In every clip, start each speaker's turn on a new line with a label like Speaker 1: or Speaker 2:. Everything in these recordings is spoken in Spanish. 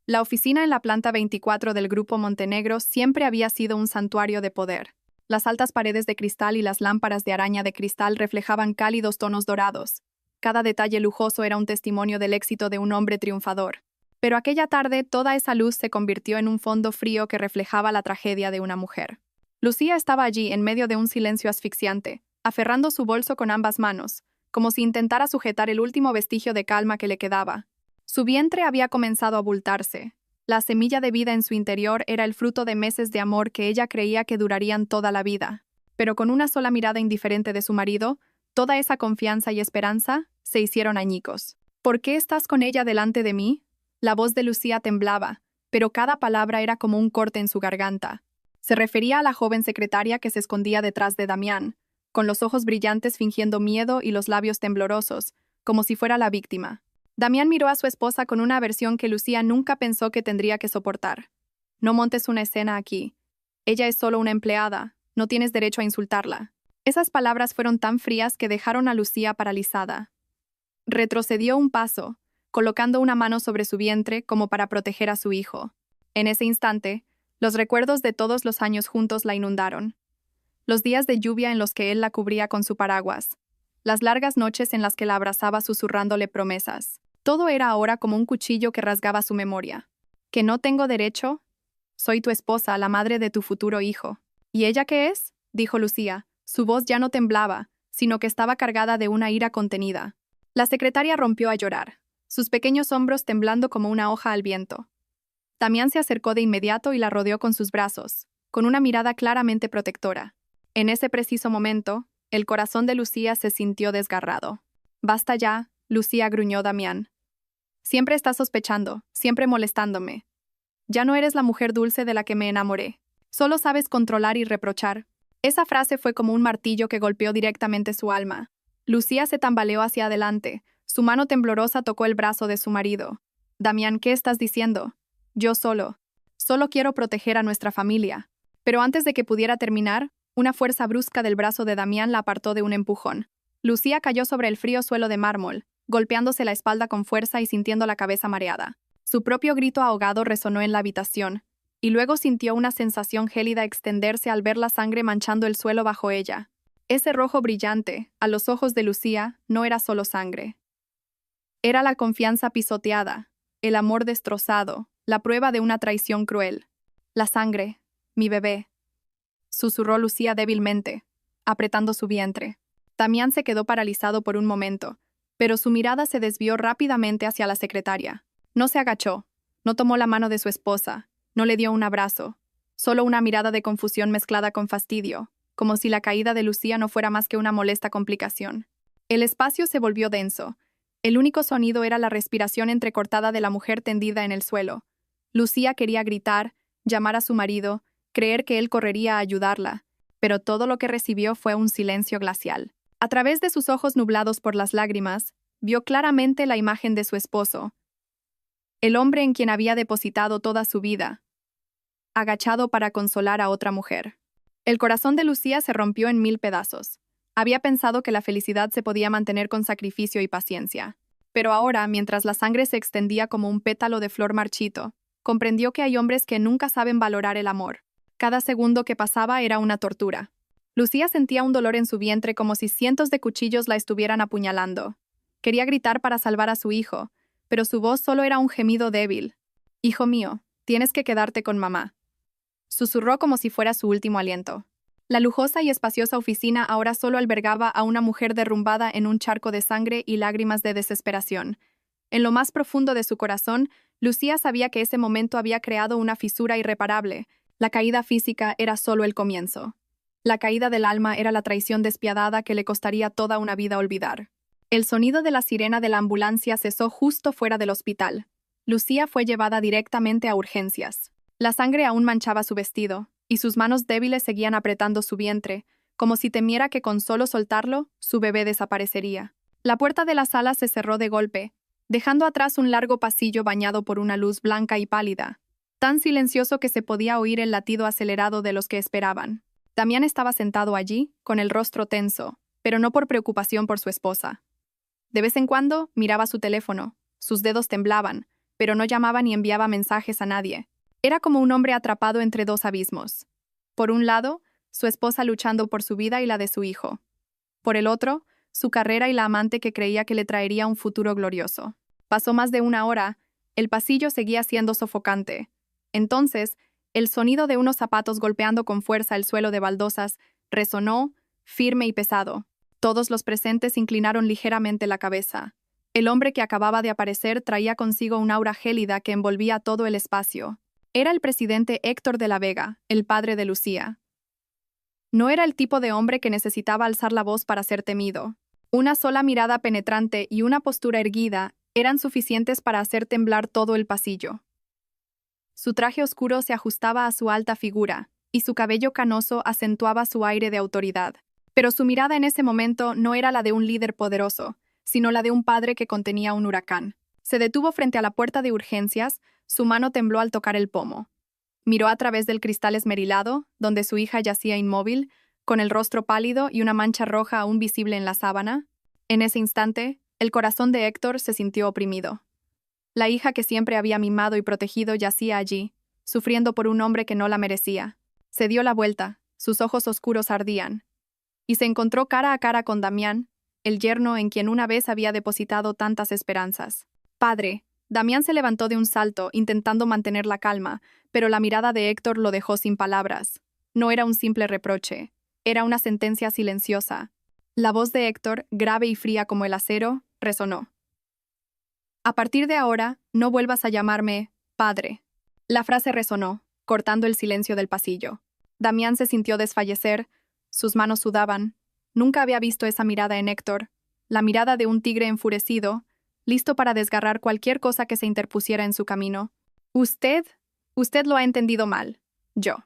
Speaker 1: La oficina en la planta 24 del Grupo Montenegro siempre había sido un santuario de poder. Las altas paredes de cristal y las lámparas de araña de cristal reflejaban cálidos tonos dorados. Cada detalle lujoso era un testimonio del éxito de un hombre triunfador. Pero aquella tarde toda esa luz se convirtió en un fondo frío que reflejaba la tragedia de una mujer. Lucía estaba allí en medio de un silencio asfixiante, aferrando su bolso con ambas manos, como si intentara sujetar el último vestigio de calma que le quedaba. Su vientre había comenzado a abultarse. La semilla de vida en su interior era el fruto de meses de amor que ella creía que durarían toda la vida. Pero con una sola mirada indiferente de su marido, toda esa confianza y esperanza se hicieron añicos. ¿Por qué estás con ella delante de mí? La voz de Lucía temblaba, pero cada palabra era como un corte en su garganta. Se refería a la joven secretaria que se escondía detrás de Damián, con los ojos brillantes fingiendo miedo y los labios temblorosos, como si fuera la víctima. Damián miró a su esposa con una aversión que Lucía nunca pensó que tendría que soportar. No montes una escena aquí. Ella es solo una empleada, no tienes derecho a insultarla. Esas palabras fueron tan frías que dejaron a Lucía paralizada. Retrocedió un paso, colocando una mano sobre su vientre como para proteger a su hijo. En ese instante, los recuerdos de todos los años juntos la inundaron. Los días de lluvia en los que él la cubría con su paraguas. Las largas noches en las que la abrazaba susurrándole promesas. Todo era ahora como un cuchillo que rasgaba su memoria. ¿Que no tengo derecho? Soy tu esposa, la madre de tu futuro hijo. ¿Y ella qué es? Dijo Lucía. Su voz ya no temblaba, sino que estaba cargada de una ira contenida. La secretaria rompió a llorar, sus pequeños hombros temblando como una hoja al viento. Damián se acercó de inmediato y la rodeó con sus brazos, con una mirada claramente protectora. En ese preciso momento, el corazón de Lucía se sintió desgarrado. «Basta ya», Lucía, gruñó Damián. «Siempre estás sospechando, siempre molestándome. Ya no eres la mujer dulce de la que me enamoré. Solo sabes controlar y reprochar». Esa frase fue como un martillo que golpeó directamente su alma. Lucía se tambaleó hacia adelante. Su mano temblorosa tocó el brazo de su marido. «Damián, ¿qué estás diciendo?» «Yo solo quiero proteger a nuestra familia». Pero antes de que pudiera terminar, una fuerza brusca del brazo de Damián la apartó de un empujón. Lucía cayó sobre el frío suelo de mármol, golpeándose la espalda con fuerza y sintiendo la cabeza mareada. Su propio grito ahogado resonó en la habitación, y luego sintió una sensación gélida extenderse al ver la sangre manchando el suelo bajo ella. Ese rojo brillante, a los ojos de Lucía, no era solo sangre. Era la confianza pisoteada, el amor destrozado, la prueba de una traición cruel. «La sangre, mi bebé», susurró Lucía débilmente, apretando su vientre. Damián se quedó paralizado por un momento, pero su mirada se desvió rápidamente hacia la secretaria. No se agachó, no tomó la mano de su esposa, no le dio un abrazo, solo una mirada de confusión mezclada con fastidio, como si la caída de Lucía no fuera más que una molesta complicación. El espacio se volvió denso. El único sonido era la respiración entrecortada de la mujer tendida en el suelo. Lucía quería gritar, llamar a su marido, creer que él correría a ayudarla, pero todo lo que recibió fue un silencio glacial. A través de sus ojos nublados por las lágrimas, vio claramente la imagen de su esposo, el hombre en quien había depositado toda su vida, agachado para consolar a otra mujer. El corazón de Lucía se rompió en 1000 pedazos. Había pensado que la felicidad se podía mantener con sacrificio y paciencia. Pero ahora, mientras la sangre se extendía como un pétalo de flor marchito, comprendió que hay hombres que nunca saben valorar el amor. Cada segundo que pasaba era una tortura. Lucía sentía un dolor en su vientre como si cientos de cuchillos la estuvieran apuñalando. Quería gritar para salvar a su hijo, pero su voz solo era un gemido débil. «Hijo mío, tienes que quedarte con mamá», susurró como si fuera su último aliento. La lujosa y espaciosa oficina ahora solo albergaba a una mujer derrumbada en un charco de sangre y lágrimas de desesperación. En lo más profundo de su corazón, Lucía sabía que ese momento había creado una fisura irreparable. La caída física era solo el comienzo. La caída del alma era la traición despiadada que le costaría toda una vida olvidar. El sonido de la sirena de la ambulancia cesó justo fuera del hospital. Lucía fue llevada directamente a urgencias. La sangre aún manchaba su vestido, y sus manos débiles seguían apretando su vientre, como si temiera que con solo soltarlo, su bebé desaparecería. La puerta de la sala se cerró de golpe, dejando atrás un largo pasillo bañado por una luz blanca y pálida, tan silencioso que se podía oír el latido acelerado de los que esperaban. Damián estaba sentado allí, con el rostro tenso, pero no por preocupación por su esposa. De vez en cuando miraba su teléfono, sus dedos temblaban, pero no llamaba ni enviaba mensajes a nadie. Era como un hombre atrapado entre dos abismos. Por un lado, su esposa luchando por su vida y la de su hijo. Por el otro, su carrera y la amante que creía que le traería un futuro glorioso. Pasó más de una hora, el pasillo seguía siendo sofocante. Entonces, el sonido de unos zapatos golpeando con fuerza el suelo de baldosas resonó, firme y pesado. Todos los presentes inclinaron ligeramente la cabeza. El hombre que acababa de aparecer traía consigo un aura gélida que envolvía todo el espacio. Era el presidente Héctor de la Vega, el padre de Lucía. No era el tipo de hombre que necesitaba alzar la voz para ser temido. Una sola mirada penetrante y una postura erguida eran suficientes para hacer temblar todo el pasillo. Su traje oscuro se ajustaba a su alta figura, y su cabello canoso acentuaba su aire de autoridad. Pero su mirada en ese momento no era la de un líder poderoso, sino la de un padre que contenía un huracán. Se detuvo frente a la puerta de urgencias, su mano tembló al tocar el pomo. Miró a través del cristal esmerilado, donde su hija yacía inmóvil, con el rostro pálido y una mancha roja aún visible en la sábana. En ese instante, el corazón de Héctor se sintió oprimido. La hija que siempre había mimado y protegido yacía allí, sufriendo por un hombre que no la merecía. Se dio la vuelta, sus ojos oscuros ardían, y se encontró cara a cara con Damián, el yerno en quien una vez había depositado tantas esperanzas. «Padre». Damián se levantó de un salto, intentando mantener la calma, pero la mirada de Héctor lo dejó sin palabras. No era un simple reproche, era una sentencia silenciosa. La voz de Héctor, grave y fría como el acero, resonó. «A partir de ahora, no vuelvas a llamarme padre». La frase resonó, cortando el silencio del pasillo. Damián se sintió desfallecer, sus manos sudaban. Nunca había visto esa mirada en Héctor, la mirada de un tigre enfurecido, listo para desgarrar cualquier cosa que se interpusiera en su camino. Usted lo ha entendido mal. Yo.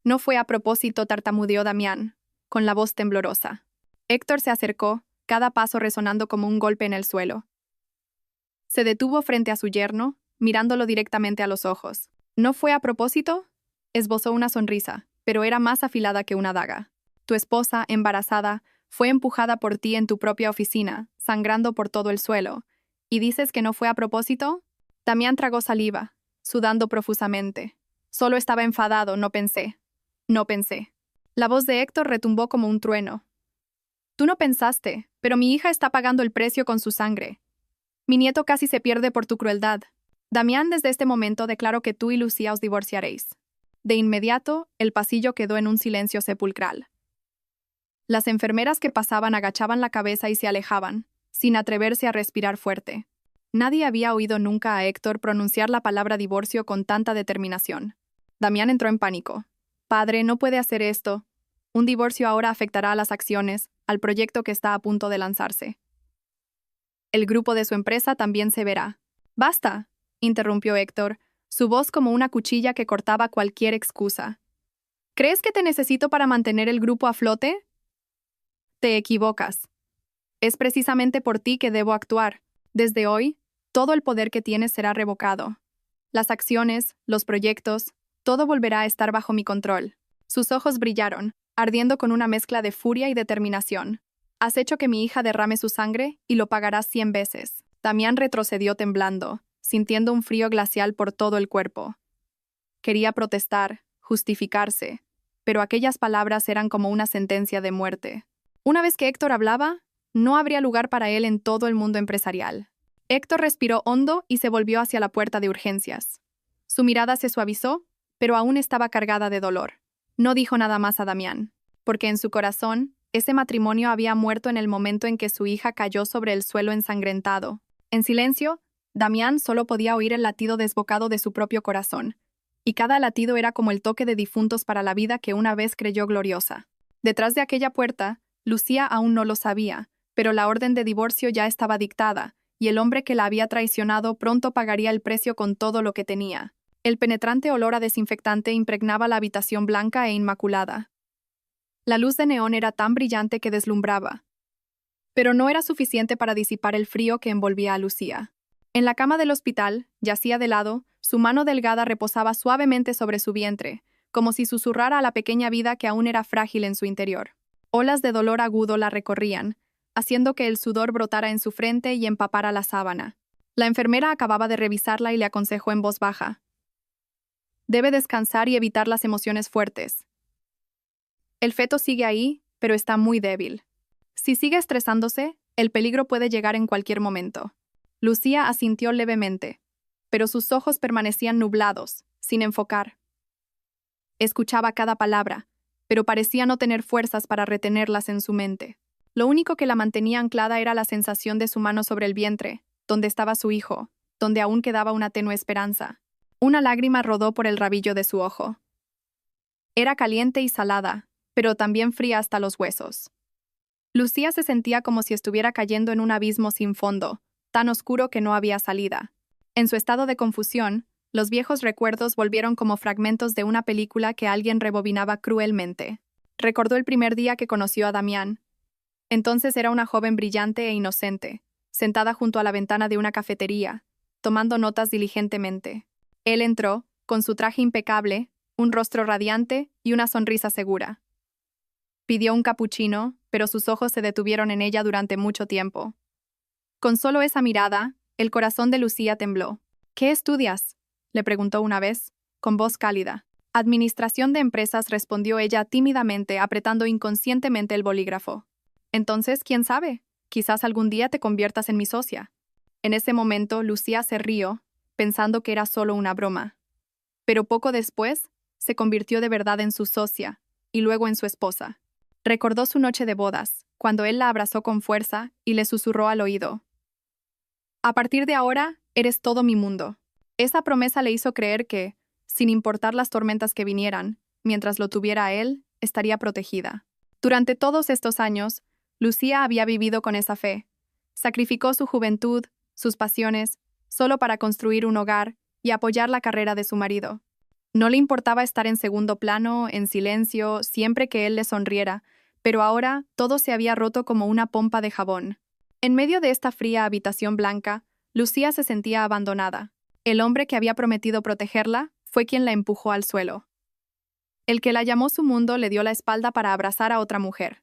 Speaker 1: No fue a propósito, tartamudeó Damián, con la voz temblorosa. Héctor se acercó, cada paso resonando como un golpe en el suelo. Se detuvo frente a su yerno, mirándolo directamente a los ojos. ¿No fue a propósito? Esbozó una sonrisa, pero era más afilada que una daga. Tu esposa, embarazada, fue empujada por ti en tu propia oficina, sangrando por todo el suelo. ¿Y dices que no fue a propósito? Damián tragó saliva, sudando profusamente. Solo estaba enfadado, no pensé. No pensé. La voz de Héctor retumbó como un trueno. Tú no pensaste, pero mi hija está pagando el precio con su sangre. Mi nieto casi se pierde por tu crueldad. Damián, desde este momento declaró que tú y Lucía os divorciaréis. De inmediato, el pasillo quedó en un silencio sepulcral. Las enfermeras que pasaban agachaban la cabeza y se alejaban, sin atreverse a respirar fuerte. Nadie había oído nunca a Héctor pronunciar la palabra divorcio con tanta determinación. Damián entró en pánico. Padre, no puede hacer esto. Un divorcio ahora afectará a las acciones, al proyecto que está a punto de lanzarse. El grupo de su empresa también se verá. ¡Basta!, interrumpió Héctor, su voz como una cuchilla que cortaba cualquier excusa. ¿Crees que te necesito para mantener el grupo a flote? Te equivocas. Es precisamente por ti que debo actuar. Desde hoy, todo el poder que tienes será revocado. Las acciones, los proyectos, todo volverá a estar bajo mi control. Sus ojos brillaron, ardiendo con una mezcla de furia y determinación. Has hecho que mi hija derrame su sangre y lo pagarás 100 veces. Damián retrocedió temblando, sintiendo un frío glacial por todo el cuerpo. Quería protestar, justificarse, pero aquellas palabras eran como una sentencia de muerte. Una vez que Héctor hablaba, no habría lugar para él en todo el mundo empresarial. Héctor respiró hondo y se volvió hacia la puerta de urgencias. Su mirada se suavizó, pero aún estaba cargada de dolor. No dijo nada más a Damián, porque en su corazón, ese matrimonio había muerto en el momento en que su hija cayó sobre el suelo ensangrentado. En silencio, Damián solo podía oír el latido desbocado de su propio corazón, y cada latido era como el toque de difuntos para la vida que una vez creyó gloriosa. Detrás de aquella puerta, Lucía aún no lo sabía, pero la orden de divorcio ya estaba dictada, y el hombre que la había traicionado pronto pagaría el precio con todo lo que tenía. El penetrante olor a desinfectante impregnaba la habitación blanca e inmaculada. La luz de neón era tan brillante que deslumbraba, pero no era suficiente para disipar el frío que envolvía a Lucía. En la cama del hospital, yacía de lado, su mano delgada reposaba suavemente sobre su vientre, como si susurrara a la pequeña vida que aún era frágil en su interior. Olas de dolor agudo la recorrían, haciendo que el sudor brotara en su frente y empapara la sábana. La enfermera acababa de revisarla y le aconsejó en voz baja. Debe descansar y evitar las emociones fuertes. El feto sigue ahí, pero está muy débil. Si sigue estresándose, el peligro puede llegar en cualquier momento. Lucía asintió levemente, pero sus ojos permanecían nublados, sin enfocar. Escuchaba cada palabra, pero parecía no tener fuerzas para retenerlas en su mente. Lo único que la mantenía anclada era la sensación de su mano sobre el vientre, donde estaba su hijo, donde aún quedaba una tenue esperanza. Una lágrima rodó por el rabillo de su ojo. Era caliente y salada, pero también fría hasta los huesos. Lucía se sentía como si estuviera cayendo en un abismo sin fondo, tan oscuro que no había salida. En su estado de confusión, los viejos recuerdos volvieron como fragmentos de una película que alguien rebobinaba cruelmente. Recordó el primer día que conoció a Damián. Entonces era una joven brillante e inocente, sentada junto a la ventana de una cafetería, tomando notas diligentemente. Él entró, con su traje impecable, un rostro radiante y una sonrisa segura. Pidió un capuchino, pero sus ojos se detuvieron en ella durante mucho tiempo. Con solo esa mirada, el corazón de Lucía tembló. ¿Qué estudias?, le preguntó una vez, con voz cálida. Administración de empresas, respondió ella tímidamente, apretando inconscientemente el bolígrafo. Entonces, ¿quién sabe? Quizás algún día te conviertas en mi socia. En ese momento, Lucía se rió, pensando que era solo una broma. Pero poco después, se convirtió de verdad en su socia, y luego en su esposa. Recordó su noche de bodas, cuando él la abrazó con fuerza y le susurró al oído. A partir de ahora, eres todo mi mundo. Esa promesa le hizo creer que, sin importar las tormentas que vinieran, mientras lo tuviera a él, estaría protegida. Durante todos estos años, Lucía había vivido con esa fe. Sacrificó su juventud, sus pasiones, solo para construir un hogar y apoyar la carrera de su marido. No le importaba estar en segundo plano, en silencio, siempre que él le sonriera, pero ahora todo se había roto como una pompa de jabón. En medio de esta fría habitación blanca, Lucía se sentía abandonada. El hombre que había prometido protegerla fue quien la empujó al suelo. El que la llamó su mundo le dio la espalda para abrazar a otra mujer.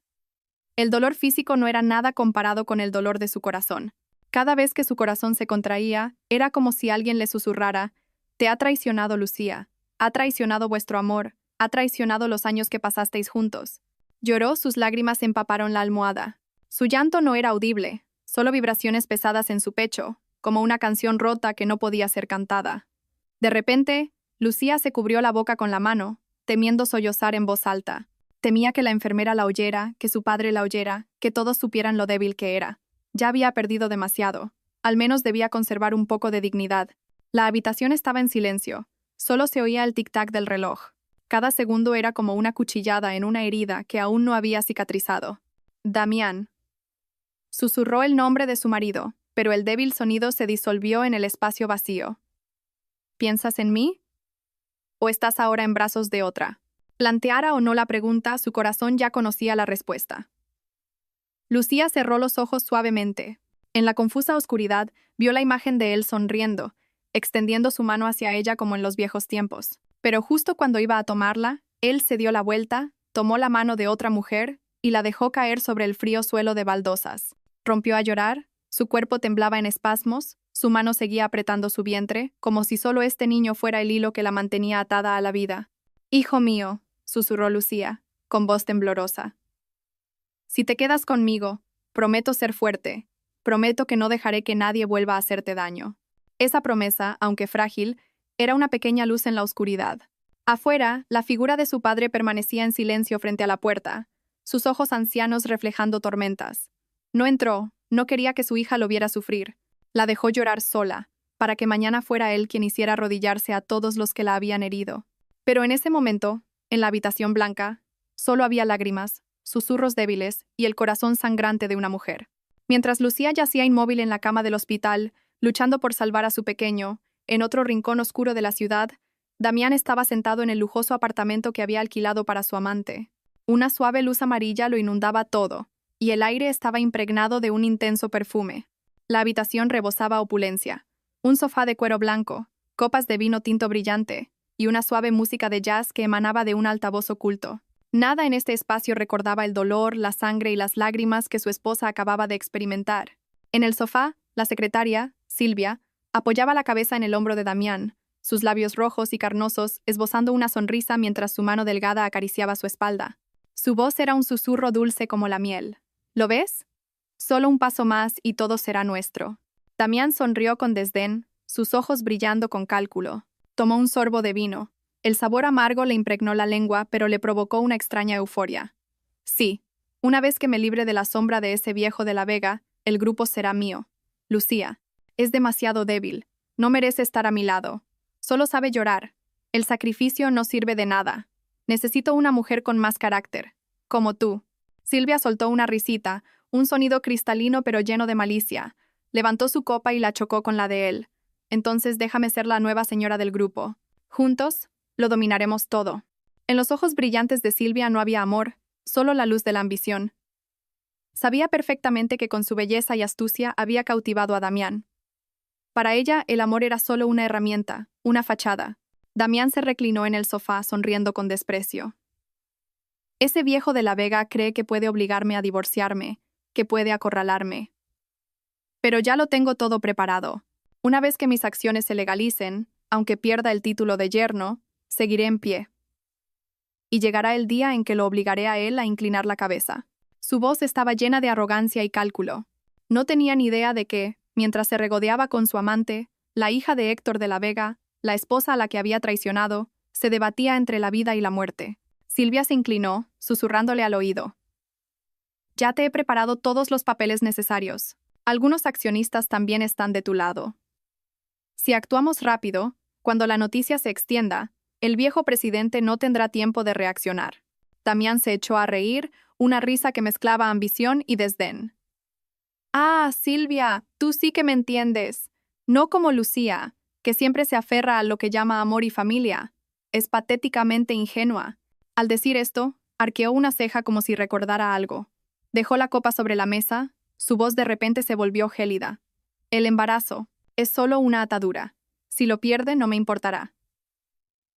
Speaker 1: El dolor físico no era nada comparado con el dolor de su corazón. Cada vez que su corazón se contraía, era como si alguien le susurrara: «Te ha traicionado Lucía, ha traicionado vuestro amor, ha traicionado los años que pasasteis juntos». Lloró, sus lágrimas empaparon la almohada. Su llanto no era audible, solo vibraciones pesadas en su pecho, como una canción rota que no podía ser cantada. De repente, Lucía se cubrió la boca con la mano, temiendo sollozar en voz alta. Temía que la enfermera la oyera, que su padre la oyera, que todos supieran lo débil que era. Ya había perdido demasiado. Al menos debía conservar un poco de dignidad. La habitación estaba en silencio. Solo se oía el tic-tac del reloj. Cada segundo era como una cuchillada en una herida que aún no había cicatrizado. Damián. Susurró el nombre de su marido, pero el débil sonido se disolvió en el espacio vacío. ¿Piensas en mí? ¿O estás ahora en brazos de otra? Planteara o no la pregunta, su corazón ya conocía la respuesta. Lucía cerró los ojos suavemente. En la confusa oscuridad, vio la imagen de él sonriendo, extendiendo su mano hacia ella como en los viejos tiempos. Pero justo cuando iba a tomarla, él se dio la vuelta, tomó la mano de otra mujer y la dejó caer sobre el frío suelo de baldosas. Rompió a llorar, su cuerpo temblaba en espasmos, su mano seguía apretando su vientre, como si solo este niño fuera el hilo que la mantenía atada a la vida. «Hijo mío», susurró Lucía, con voz temblorosa. «Si te quedas conmigo, prometo ser fuerte, prometo que no dejaré que nadie vuelva a hacerte daño». Esa promesa, aunque frágil, era una pequeña luz en la oscuridad. Afuera, la figura de su padre permanecía en silencio frente a la puerta, sus ojos ancianos reflejando tormentas. No entró, no quería que su hija lo viera sufrir. La dejó llorar sola, para que mañana fuera él quien hiciera arrodillarse a todos los que la habían herido. Pero en ese momento, en la habitación blanca, solo había lágrimas, susurros débiles y el corazón sangrante de una mujer. Mientras Lucía yacía inmóvil en la cama del hospital, luchando por salvar a su pequeño, en otro rincón oscuro de la ciudad, Damián estaba sentado en el lujoso apartamento que había alquilado para su amante. Una suave luz amarilla lo inundaba todo, y el aire estaba impregnado de un intenso perfume. La habitación rebosaba opulencia. Un sofá de cuero blanco, copas de vino tinto brillante, y una suave música de jazz que emanaba de un altavoz oculto. Nada en este espacio recordaba el dolor, la sangre y las lágrimas que su esposa acababa de experimentar. En el sofá, La secretaria, Silvia, apoyaba la cabeza en el hombro de Damián, sus labios rojos y carnosos esbozando una sonrisa mientras su mano delgada acariciaba su espalda. Su voz era un susurro dulce como la miel. ¿Lo ves? Solo un paso más y todo será nuestro. Damián sonrió con desdén, sus ojos brillando con cálculo. Tomó un sorbo de vino. El sabor amargo le impregnó la lengua, pero le provocó una extraña euforia. Sí, una vez que me libre de la sombra de ese viejo de la Vega, el grupo será mío. Lucía, es demasiado débil. No merece estar a mi lado. Solo sabe llorar. El sacrificio no sirve de nada. Necesito una mujer con más carácter. Como tú. Silvia soltó una risita, un sonido cristalino pero lleno de malicia. Levantó su copa y la chocó con la de él. Entonces déjame ser la nueva señora del grupo. Juntos, lo dominaremos todo. En los ojos brillantes de Silvia no había amor, solo la luz de la ambición. Sabía perfectamente que con su belleza y astucia había cautivado a Damián. Para ella, el amor era solo una herramienta, una fachada. Damián se reclinó en el sofá, sonriendo con desprecio. Ese viejo de la Vega cree que puede obligarme a divorciarme, que puede acorralarme. Pero ya lo tengo todo preparado. Una vez que mis acciones se legalicen, aunque pierda el título de yerno, seguiré en pie. Y llegará el día en que lo obligaré a él a inclinar la cabeza. Su voz estaba llena de arrogancia y cálculo. No tenía ni idea de que, mientras se regodeaba con su amante, la hija de Héctor de la Vega, la esposa a la que había traicionado, se debatía entre la vida y la muerte. Silvia se inclinó, susurrándole al oído. Ya te he preparado todos los papeles necesarios. Algunos accionistas también están de tu lado. Si actuamos rápido, cuando la noticia se extienda, el viejo presidente no tendrá tiempo de reaccionar. Damián se echó a reír, una risa que mezclaba ambición y desdén. Ah, Silvia, tú sí que me entiendes. No como Lucía, que siempre se aferra a lo que llama amor y familia. Es patéticamente ingenua. Al decir esto, arqueó una ceja como si recordara algo. Dejó la copa sobre la mesa, su voz de repente se volvió gélida. El embarazo es solo una atadura. Si lo pierde, no me importará.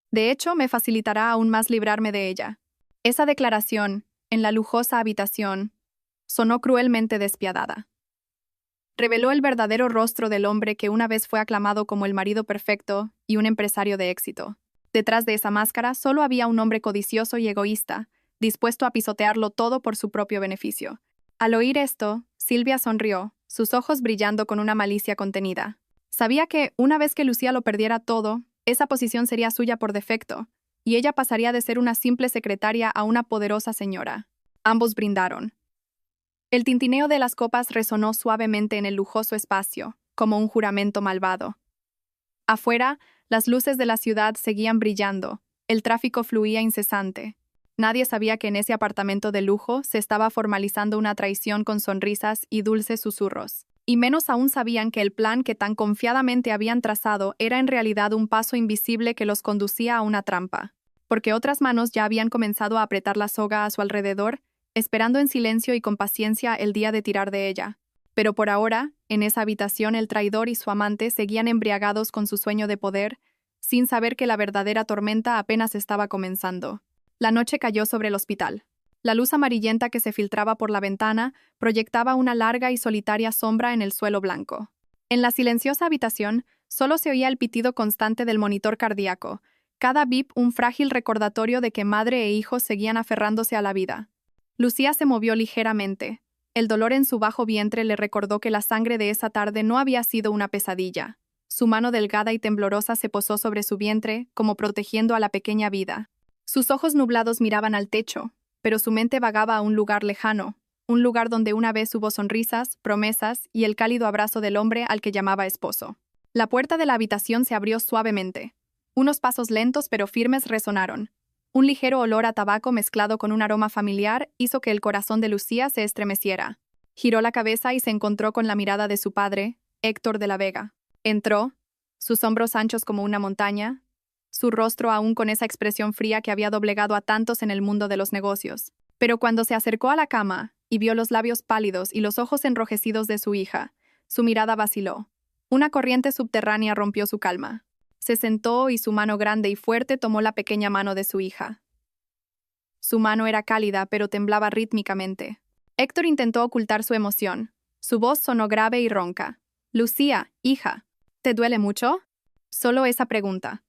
Speaker 1: De hecho, me facilitará aún más librarme de ella. Esa declaración, en la lujosa habitación, sonó cruelmente despiadada. Reveló el verdadero rostro del hombre que una vez fue aclamado como el marido perfecto y un empresario de éxito. Detrás de esa máscara solo había un hombre codicioso y egoísta, dispuesto a pisotearlo todo por su propio beneficio. Al oír esto, Silvia sonrió, sus ojos brillando con una malicia contenida. Sabía que, una vez que Lucía lo perdiera todo, esa posición sería suya por defecto, y ella pasaría de ser una simple secretaria a una poderosa señora. Ambos brindaron. El tintineo de las copas resonó suavemente en el lujoso espacio, como un juramento malvado. Afuera, las luces de la ciudad seguían brillando, el tráfico fluía incesante. Nadie sabía que en ese apartamento de lujo se estaba formalizando una traición con sonrisas y dulces susurros. Y menos aún sabían que el plan que tan confiadamente habían trazado era en realidad un paso invisible que los conducía a una trampa, porque otras manos ya habían comenzado a apretar la soga a su alrededor, esperando en silencio y con paciencia el día de tirar de ella. Pero por ahora, en esa habitación el traidor y su amante seguían embriagados con su sueño de poder, sin saber que la verdadera tormenta apenas estaba comenzando. La noche cayó sobre el hospital. La luz amarillenta que se filtraba por la ventana proyectaba una larga y solitaria sombra en el suelo blanco. En la silenciosa habitación solo se oía el pitido constante del monitor cardíaco, cada bip un frágil recordatorio de que madre e hijo seguían aferrándose a la vida. Lucía se movió ligeramente. El dolor en su bajo vientre le recordó que la sangre de esa tarde no había sido una pesadilla. Su mano delgada y temblorosa se posó sobre su vientre, como protegiendo a la pequeña vida. Sus ojos nublados miraban al techo, pero su mente vagaba a un lugar lejano, un lugar donde una vez hubo sonrisas, promesas y el cálido abrazo del hombre al que llamaba esposo. La puerta de la habitación se abrió suavemente. Unos pasos lentos pero firmes resonaron. Un ligero olor a tabaco mezclado con un aroma familiar hizo que el corazón de Lucía se estremeciera. Giró la cabeza y se encontró con la mirada de su padre, Héctor de la Vega. Entró, sus hombros anchos como una montaña, su rostro aún con esa expresión fría que había doblegado a tantos en el mundo de los negocios. Pero cuando se acercó a la cama y vio los labios pálidos y los ojos enrojecidos de su hija, su mirada vaciló. Una corriente subterránea rompió su calma. Se sentó y su mano grande y fuerte tomó la pequeña mano de su hija. Su mano era cálida, pero temblaba rítmicamente. Héctor intentó ocultar su emoción. Su voz sonó grave y ronca. Lucía, hija, ¿te duele mucho? Solo esa pregunta.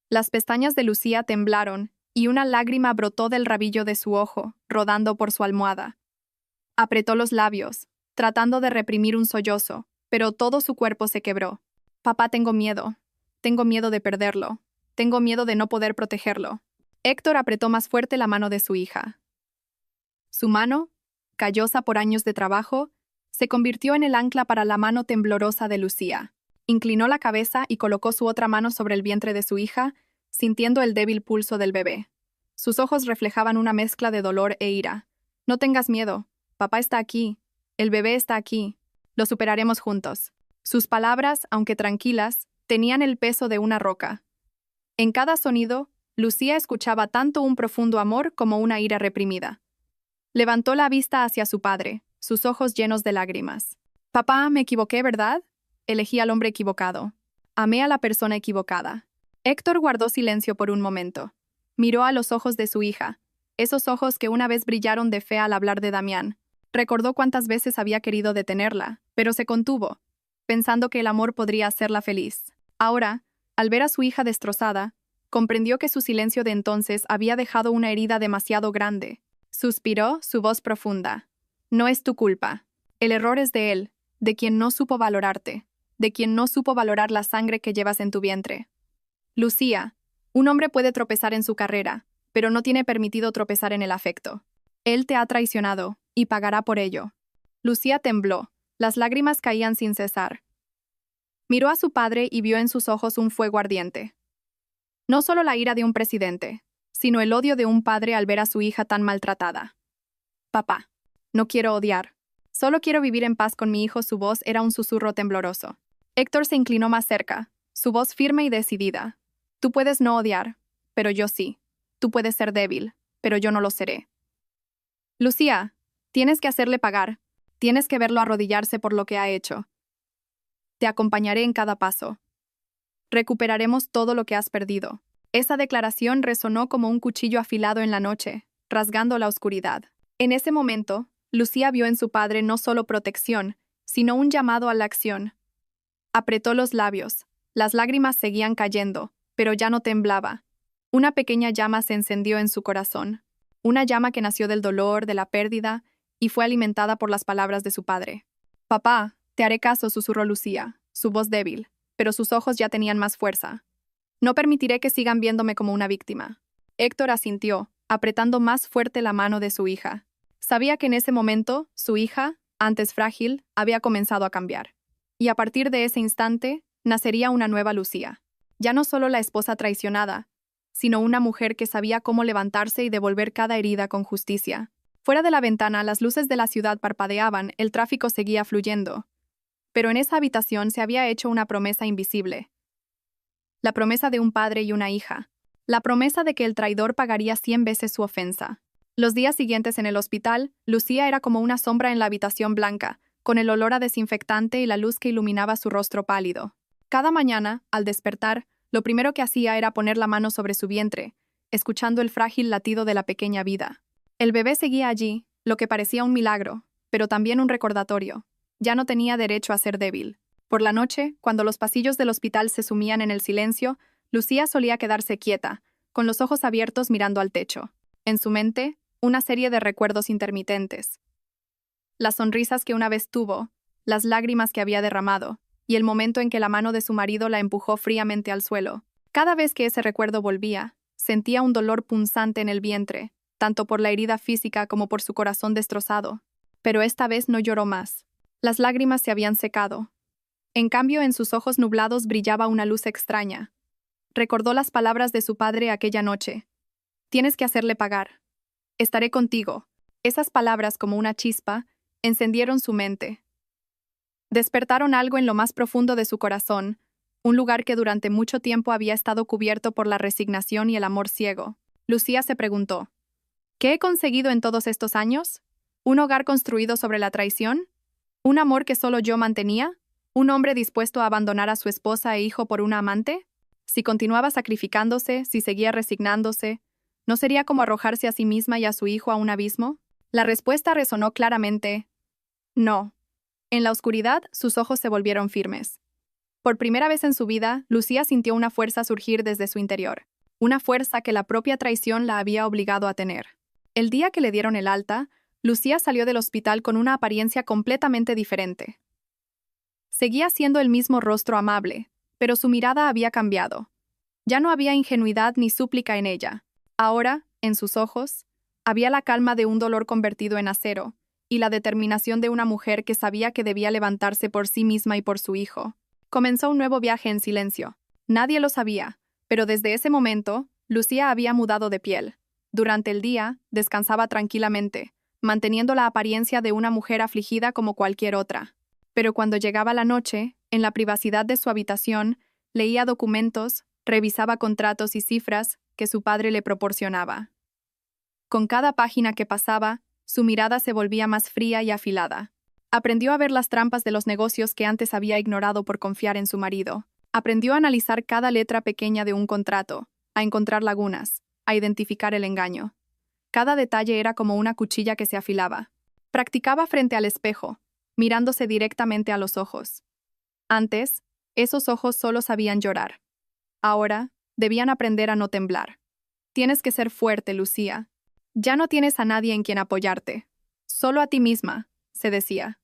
Speaker 1: Las pestañas de Lucía temblaron y una lágrima brotó del rabillo de su ojo, rodando por su almohada. Apretó los labios, tratando de reprimir un sollozo, pero todo su cuerpo se quebró. Papá, tengo miedo. Tengo miedo de perderlo. Tengo miedo de no poder protegerlo. Héctor apretó más fuerte la mano de su hija. Su mano, callosa por años de trabajo, se convirtió en el ancla para la mano temblorosa de Lucía. Inclinó la cabeza y colocó su otra mano sobre el vientre de su hija, sintiendo el débil pulso del bebé. Sus ojos reflejaban una mezcla de dolor e ira. No tengas miedo. Papá está aquí. El bebé está aquí. Lo superaremos juntos. Sus palabras, aunque tranquilas, tenían el peso de una roca. En cada sonido, Lucía escuchaba tanto un profundo amor como una ira reprimida. Levantó la vista hacia su padre, sus ojos llenos de lágrimas. Papá, me equivoqué, ¿verdad? Elegí al hombre equivocado. Amé a la persona equivocada. Héctor guardó silencio por un momento. Miró a los ojos de su hija, esos ojos que una vez brillaron de fe al hablar de Damián. Recordó cuántas veces había querido detenerla, pero se contuvo, pensando que el amor podría hacerla feliz. Ahora, al ver a su hija destrozada, comprendió que su silencio de entonces había dejado una herida demasiado grande. Suspiró, su voz profunda. No es tu culpa. El error es de él, de quien no supo valorarte, de quien no supo valorar la sangre que llevas en tu vientre. Lucía, un hombre puede tropezar en su carrera, pero no tiene permitido tropezar en el afecto. Él te ha traicionado, y pagará por ello. Lucía tembló, las lágrimas caían sin cesar. Miró a su padre y vio en sus ojos un fuego ardiente. No solo la ira de un presidente, sino el odio de un padre al ver a su hija tan maltratada. Papá, no quiero odiar. Solo quiero vivir en paz con mi hijo. Su voz era un susurro tembloroso. Héctor se inclinó más cerca, su voz firme y decidida. Tú puedes no odiar, pero yo sí. Tú puedes ser débil, pero yo no lo seré. Lucía, tienes que hacerle pagar. Tienes que verlo arrodillarse por lo que ha hecho. Te acompañaré en cada paso. Recuperaremos todo lo que has perdido. Esa declaración resonó como un cuchillo afilado en la noche, rasgando la oscuridad. En ese momento, Lucía vio en su padre no solo protección, sino un llamado a la acción. Apretó los labios. Las lágrimas seguían cayendo, pero ya no temblaba. Una pequeña llama se encendió en su corazón. Una llama que nació del dolor, de la pérdida, y fue alimentada por las palabras de su padre. Papá, te haré caso, susurró Lucía, su voz débil, pero sus ojos ya tenían más fuerza. No permitiré que sigan viéndome como una víctima. Héctor asintió, apretando más fuerte la mano de su hija. Sabía que en ese momento, su hija, antes frágil, había comenzado a cambiar. Y a partir de ese instante, nacería una nueva Lucía. Ya no solo la esposa traicionada, sino una mujer que sabía cómo levantarse y devolver cada herida con justicia. Fuera de la ventana, las luces de la ciudad parpadeaban, el tráfico seguía fluyendo. Pero en esa habitación se había hecho una promesa invisible. La promesa de un padre y una hija. La promesa de que el traidor pagaría 100 veces su ofensa. Los días siguientes en el hospital, Lucía era como una sombra en la habitación blanca, con el olor a desinfectante y la luz que iluminaba su rostro pálido. Cada mañana, al despertar, lo primero que hacía era poner la mano sobre su vientre, escuchando el frágil latido de la pequeña vida. El bebé seguía allí, lo que parecía un milagro, pero también un recordatorio. Ya no tenía derecho a ser débil. Por la noche, cuando los pasillos del hospital se sumían en el silencio, Lucía solía quedarse quieta, con los ojos abiertos mirando al techo. En su mente, una serie de recuerdos intermitentes. Las sonrisas que una vez tuvo, las lágrimas que había derramado, y el momento en que la mano de su marido la empujó fríamente al suelo. Cada vez que ese recuerdo volvía, sentía un dolor punzante en el vientre, tanto por la herida física como por su corazón destrozado. Pero esta vez no lloró más. Las lágrimas se habían secado. En cambio, en sus ojos nublados brillaba una luz extraña. Recordó las palabras de su padre aquella noche. Tienes que hacerle pagar. Estaré contigo. Esas palabras, como una chispa, encendieron su mente. Despertaron algo en lo más profundo de su corazón, un lugar que durante mucho tiempo había estado cubierto por la resignación y el amor ciego. Lucía se preguntó, ¿qué he conseguido en todos estos años? ¿Un hogar construido sobre la traición? ¿Un amor que solo yo mantenía? ¿Un hombre dispuesto a abandonar a su esposa e hijo por una amante? Si continuaba sacrificándose, si seguía resignándose, ¿no sería como arrojarse a sí misma y a su hijo a un abismo? La respuesta resonó claramente, no. En la oscuridad, sus ojos se volvieron firmes. Por primera vez en su vida, Lucía sintió una fuerza surgir desde su interior, una fuerza que la propia traición la había obligado a tener. El día que le dieron el alta, Lucía salió del hospital con una apariencia completamente diferente. Seguía siendo el mismo rostro amable, pero su mirada había cambiado. Ya no había ingenuidad ni súplica en ella. Ahora, en sus ojos, había la calma de un dolor convertido en acero, y la determinación de una mujer que sabía que debía levantarse por sí misma y por su hijo. Comenzó un nuevo viaje en silencio. Nadie lo sabía, pero desde ese momento, Lucía había mudado de piel. Durante el día, descansaba tranquilamente, manteniendo la apariencia de una mujer afligida como cualquier otra. Pero cuando llegaba la noche, en la privacidad de su habitación, leía documentos, revisaba contratos y cifras que su padre le proporcionaba. Con cada página que pasaba, su mirada se volvía más fría y afilada. Aprendió a ver las trampas de los negocios que antes había ignorado por confiar en su marido. Aprendió a analizar cada letra pequeña de un contrato, a encontrar lagunas, a identificar el engaño. Cada detalle era como una cuchilla que se afilaba. Practicaba frente al espejo, mirándose directamente a los ojos. Antes, esos ojos solo sabían llorar. Ahora, debían aprender a no temblar. Tienes que ser fuerte, Lucía. Ya no tienes a nadie en quien apoyarte. Solo a ti misma, se decía.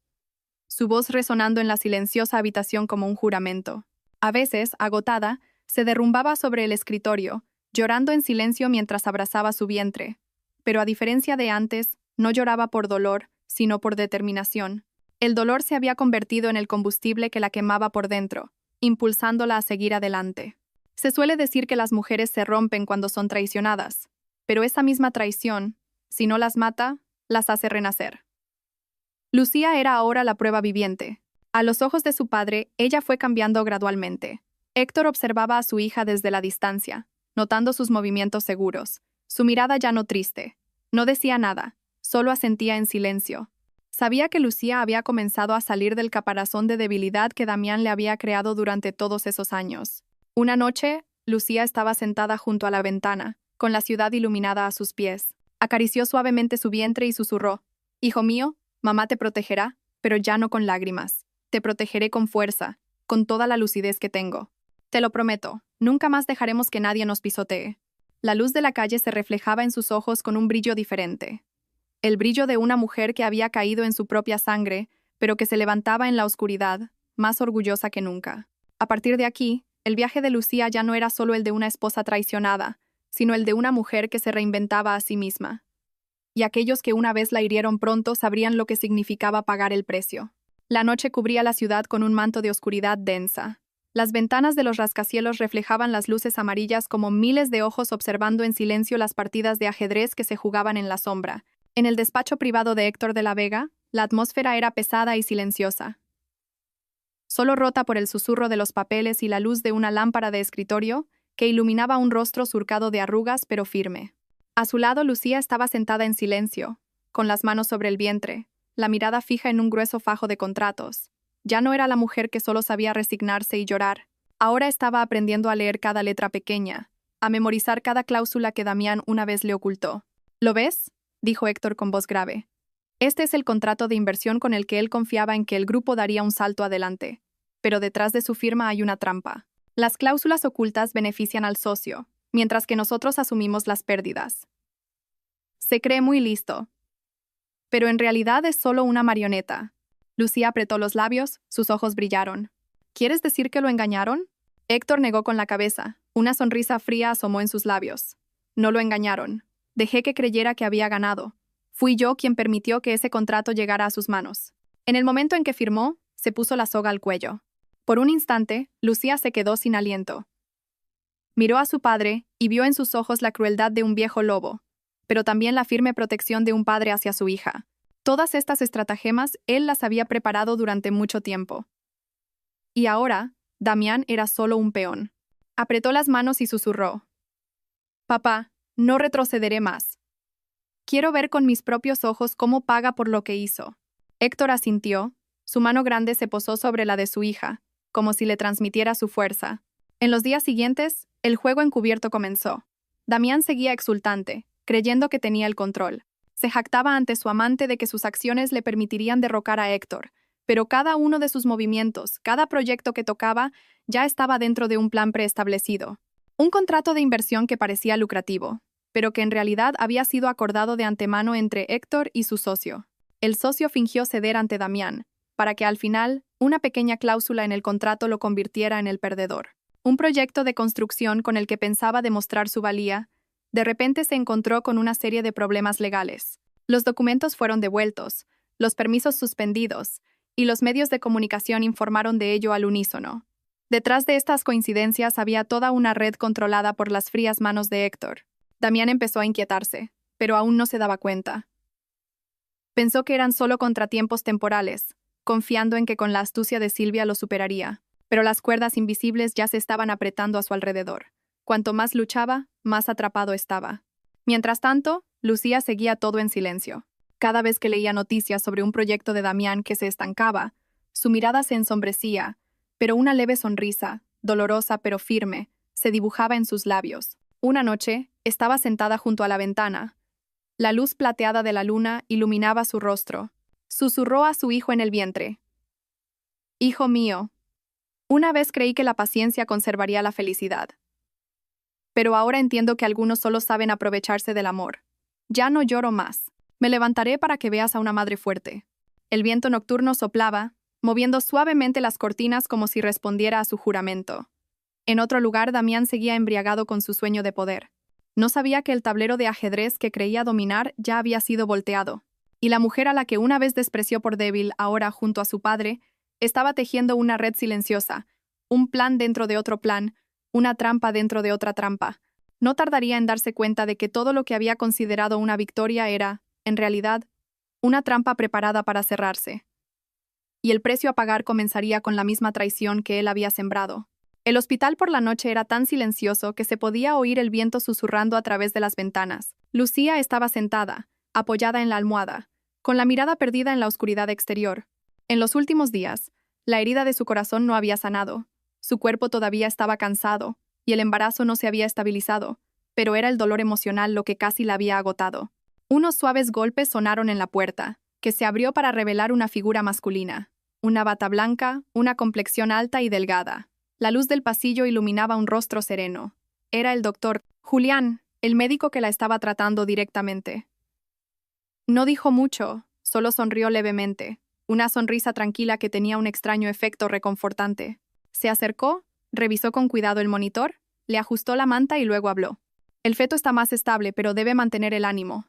Speaker 1: Su voz resonando en la silenciosa habitación como un juramento. A veces, agotada, se derrumbaba sobre el escritorio, llorando en silencio mientras abrazaba su vientre. Pero a diferencia de antes, no lloraba por dolor, sino por determinación. El dolor se había convertido en el combustible que la quemaba por dentro, impulsándola a seguir adelante. Se suele decir que las mujeres se rompen cuando son traicionadas, pero esa misma traición, si no las mata, las hace renacer. Lucía era ahora la prueba viviente. A los ojos de su padre, ella fue cambiando gradualmente. Héctor observaba a su hija desde la distancia, notando sus movimientos seguros, su mirada ya no triste. No decía nada, solo asentía en silencio. Sabía que Lucía había comenzado a salir del caparazón de debilidad que Damián le había creado durante todos esos años. Una noche, Lucía estaba sentada junto a la ventana, con la ciudad iluminada a sus pies. Acarició suavemente su vientre y susurró: «Hijo mío, mamá te protegerá, pero ya no con lágrimas. Te protegeré con fuerza, con toda la lucidez que tengo. Te lo prometo, nunca más dejaremos que nadie nos pisotee». La luz de la calle se reflejaba en sus ojos con un brillo diferente. El brillo de una mujer que había caído en su propia sangre, pero que se levantaba en la oscuridad, más orgullosa que nunca. A partir de aquí, el viaje de Lucía ya no era solo el de una esposa traicionada, sino el de una mujer que se reinventaba a sí misma. Y aquellos que una vez la hirieron pronto sabrían lo que significaba pagar el precio. La noche cubría la ciudad con un manto de oscuridad densa. Las ventanas de los rascacielos reflejaban las luces amarillas como miles de ojos observando en silencio las partidas de ajedrez que se jugaban en la sombra. En el despacho privado de Héctor de la Vega, la atmósfera era pesada y silenciosa. Solo rota por el susurro de los papeles y la luz de una lámpara de escritorio que iluminaba un rostro surcado de arrugas pero firme. A su lado, Lucía estaba sentada en silencio, con las manos sobre el vientre, la mirada fija en un grueso fajo de contratos. Ya no era la mujer que solo sabía resignarse y llorar. Ahora estaba aprendiendo a leer cada letra pequeña, a memorizar cada cláusula que Damián una vez le ocultó. «¿Lo ves?», dijo Héctor con voz grave. Este es el contrato de inversión con el que él confiaba en que el grupo daría un salto adelante. Pero detrás de su firma hay una trampa. Las cláusulas ocultas benefician al socio, mientras que nosotros asumimos las pérdidas. Se cree muy listo, pero en realidad es solo una marioneta. Lucía apretó los labios, sus ojos brillaron. ¿Quieres decir que lo engañaron? Héctor negó con la cabeza. Una sonrisa fría asomó en sus labios. No lo engañaron. Dejé que creyera que había ganado. Fui yo quien permitió que ese contrato llegara a sus manos. En el momento en que firmó, se puso la soga al cuello. Por un instante, Lucía se quedó sin aliento. Miró a su padre y vio en sus ojos la crueldad de un viejo lobo, pero también la firme protección de un padre hacia su hija. Todas estas estratagemas él las había preparado durante mucho tiempo. Y ahora, Damián era solo un peón. Apretó las manos y susurró: «Papá, no retrocederé más. Quiero ver con mis propios ojos cómo paga por lo que hizo». Héctor asintió, su mano grande se posó sobre la de su hija, como si le transmitiera su fuerza. En los días siguientes, el juego encubierto comenzó. Damián seguía exultante, creyendo que tenía el control. Se jactaba ante su amante de que sus acciones le permitirían derrocar a Héctor, pero cada uno de sus movimientos, cada proyecto que tocaba, ya estaba dentro de un plan preestablecido. Un contrato de inversión que parecía lucrativo, pero que en realidad había sido acordado de antemano entre Héctor y su socio. El socio fingió ceder ante Damián, para que al final, una pequeña cláusula en el contrato lo convirtiera en el perdedor. Un proyecto de construcción con el que pensaba demostrar su valía, de repente se encontró con una serie de problemas legales. Los documentos fueron devueltos, los permisos suspendidos, y los medios de comunicación informaron de ello al unísono. Detrás de estas coincidencias había toda una red controlada por las frías manos de Héctor. Damián empezó a inquietarse, pero aún no se daba cuenta. Pensó que eran solo contratiempos temporales, confiando en que con la astucia de Silvia lo superaría, pero las cuerdas invisibles ya se estaban apretando a su alrededor. Cuanto más luchaba, más atrapado estaba. Mientras tanto, Lucía seguía todo en silencio. Cada vez que leía noticias sobre un proyecto de Damián que se estancaba, su mirada se ensombrecía, pero una leve sonrisa, dolorosa pero firme, se dibujaba en sus labios. Una noche, estaba sentada junto a la ventana. La luz plateada de la luna iluminaba su rostro. Susurró a su hijo en el vientre. «Hijo mío, una vez creí que la paciencia conservaría la felicidad. Pero ahora entiendo que algunos solo saben aprovecharse del amor. Ya no lloro más. Me levantaré para que veas a una madre fuerte». El viento nocturno soplaba, moviendo suavemente las cortinas como si respondiera a su juramento. En otro lugar, Damián seguía embriagado con su sueño de poder. No sabía que el tablero de ajedrez que creía dominar ya había sido volteado, y la mujer a la que una vez despreció por débil, ahora, junto a su padre, estaba tejiendo una red silenciosa, un plan dentro de otro plan, una trampa dentro de otra trampa. No tardaría en darse cuenta de que todo lo que había considerado una victoria era, en realidad, una trampa preparada para cerrarse. Y el precio a pagar comenzaría con la misma traición que él había sembrado. El hospital por la noche era tan silencioso que se podía oír el viento susurrando a través de las ventanas. Lucía estaba sentada, apoyada en la almohada, con la mirada perdida en la oscuridad exterior. En los últimos días, la herida de su corazón no había sanado. Su cuerpo todavía estaba cansado, y el embarazo no se había estabilizado, pero era el dolor emocional lo que casi la había agotado. Unos suaves golpes sonaron en la puerta, que se abrió para revelar una figura masculina. Una bata blanca, una complexión alta y delgada. La luz del pasillo iluminaba un rostro sereno. Era el doctor Julián, el médico que la estaba tratando directamente. No dijo mucho, solo sonrió levemente, una sonrisa tranquila que tenía un extraño efecto reconfortante. Se acercó, revisó con cuidado el monitor, le ajustó la manta y luego habló. El feto está más estable, pero debe mantener el ánimo.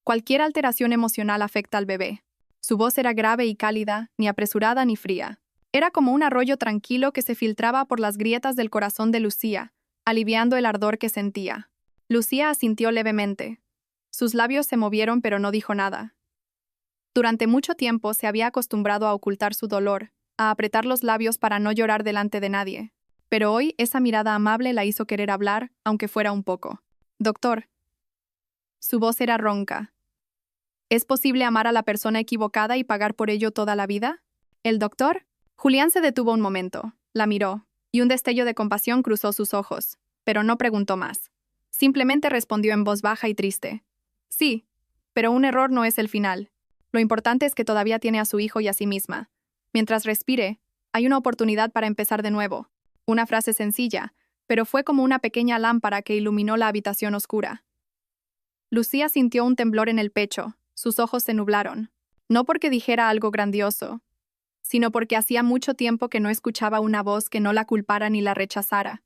Speaker 1: Cualquier alteración emocional afecta al bebé. Su voz era grave y cálida, ni apresurada ni fría. Era como un arroyo tranquilo que se filtraba por las grietas del corazón de Lucía, aliviando el ardor que sentía. Lucía asintió levemente. Sus labios se movieron pero no dijo nada. Durante mucho tiempo se había acostumbrado a ocultar su dolor, a apretar los labios para no llorar delante de nadie. Pero hoy esa mirada amable la hizo querer hablar, aunque fuera un poco. «Doctor». Su voz era ronca. «¿Es posible amar a la persona equivocada y pagar por ello toda la vida?» ¿El doctor? Julián se detuvo un momento, la miró, y un destello de compasión cruzó sus ojos, pero no preguntó más. Simplemente respondió en voz baja y triste. «Sí, pero un error no es el final. Lo importante es que todavía tiene a su hijo y a sí misma. Mientras respire, hay una oportunidad para empezar de nuevo». Una frase sencilla, pero fue como una pequeña lámpara que iluminó la habitación oscura. Lucía sintió un temblor en el pecho, sus ojos se nublaron. No porque dijera algo grandioso, sino porque hacía mucho tiempo que no escuchaba una voz que no la culpara ni la rechazara.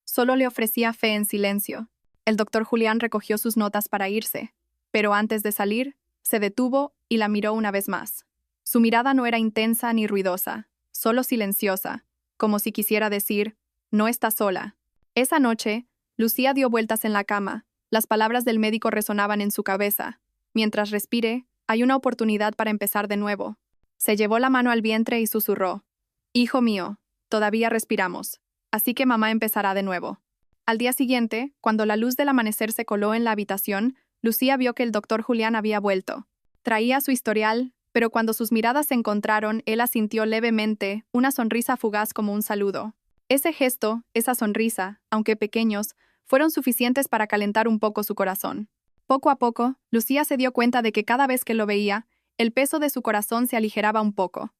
Speaker 1: Solo le ofrecía fe en silencio. El doctor Julián recogió sus notas para irse, pero antes de salir, se detuvo y la miró una vez más. Su mirada no era intensa ni ruidosa, solo silenciosa, como si quisiera decir, no está sola. Esa noche, Lucía dio vueltas en la cama, las palabras del médico resonaban en su cabeza. Mientras respire, hay una oportunidad para empezar de nuevo. Se llevó la mano al vientre y susurró. «Hijo mío, todavía respiramos, así que mamá empezará de nuevo». Al día siguiente, cuando la luz del amanecer se coló en la habitación, Lucía vio que el doctor Julián había vuelto. Traía su historial, pero cuando sus miradas se encontraron, él asintió levemente, una sonrisa fugaz como un saludo. Ese gesto, esa sonrisa, aunque pequeños, fueron suficientes para calentar un poco su corazón. Poco a poco, Lucía se dio cuenta de que cada vez que lo veía, El peso de su corazón se aligeraba un poco.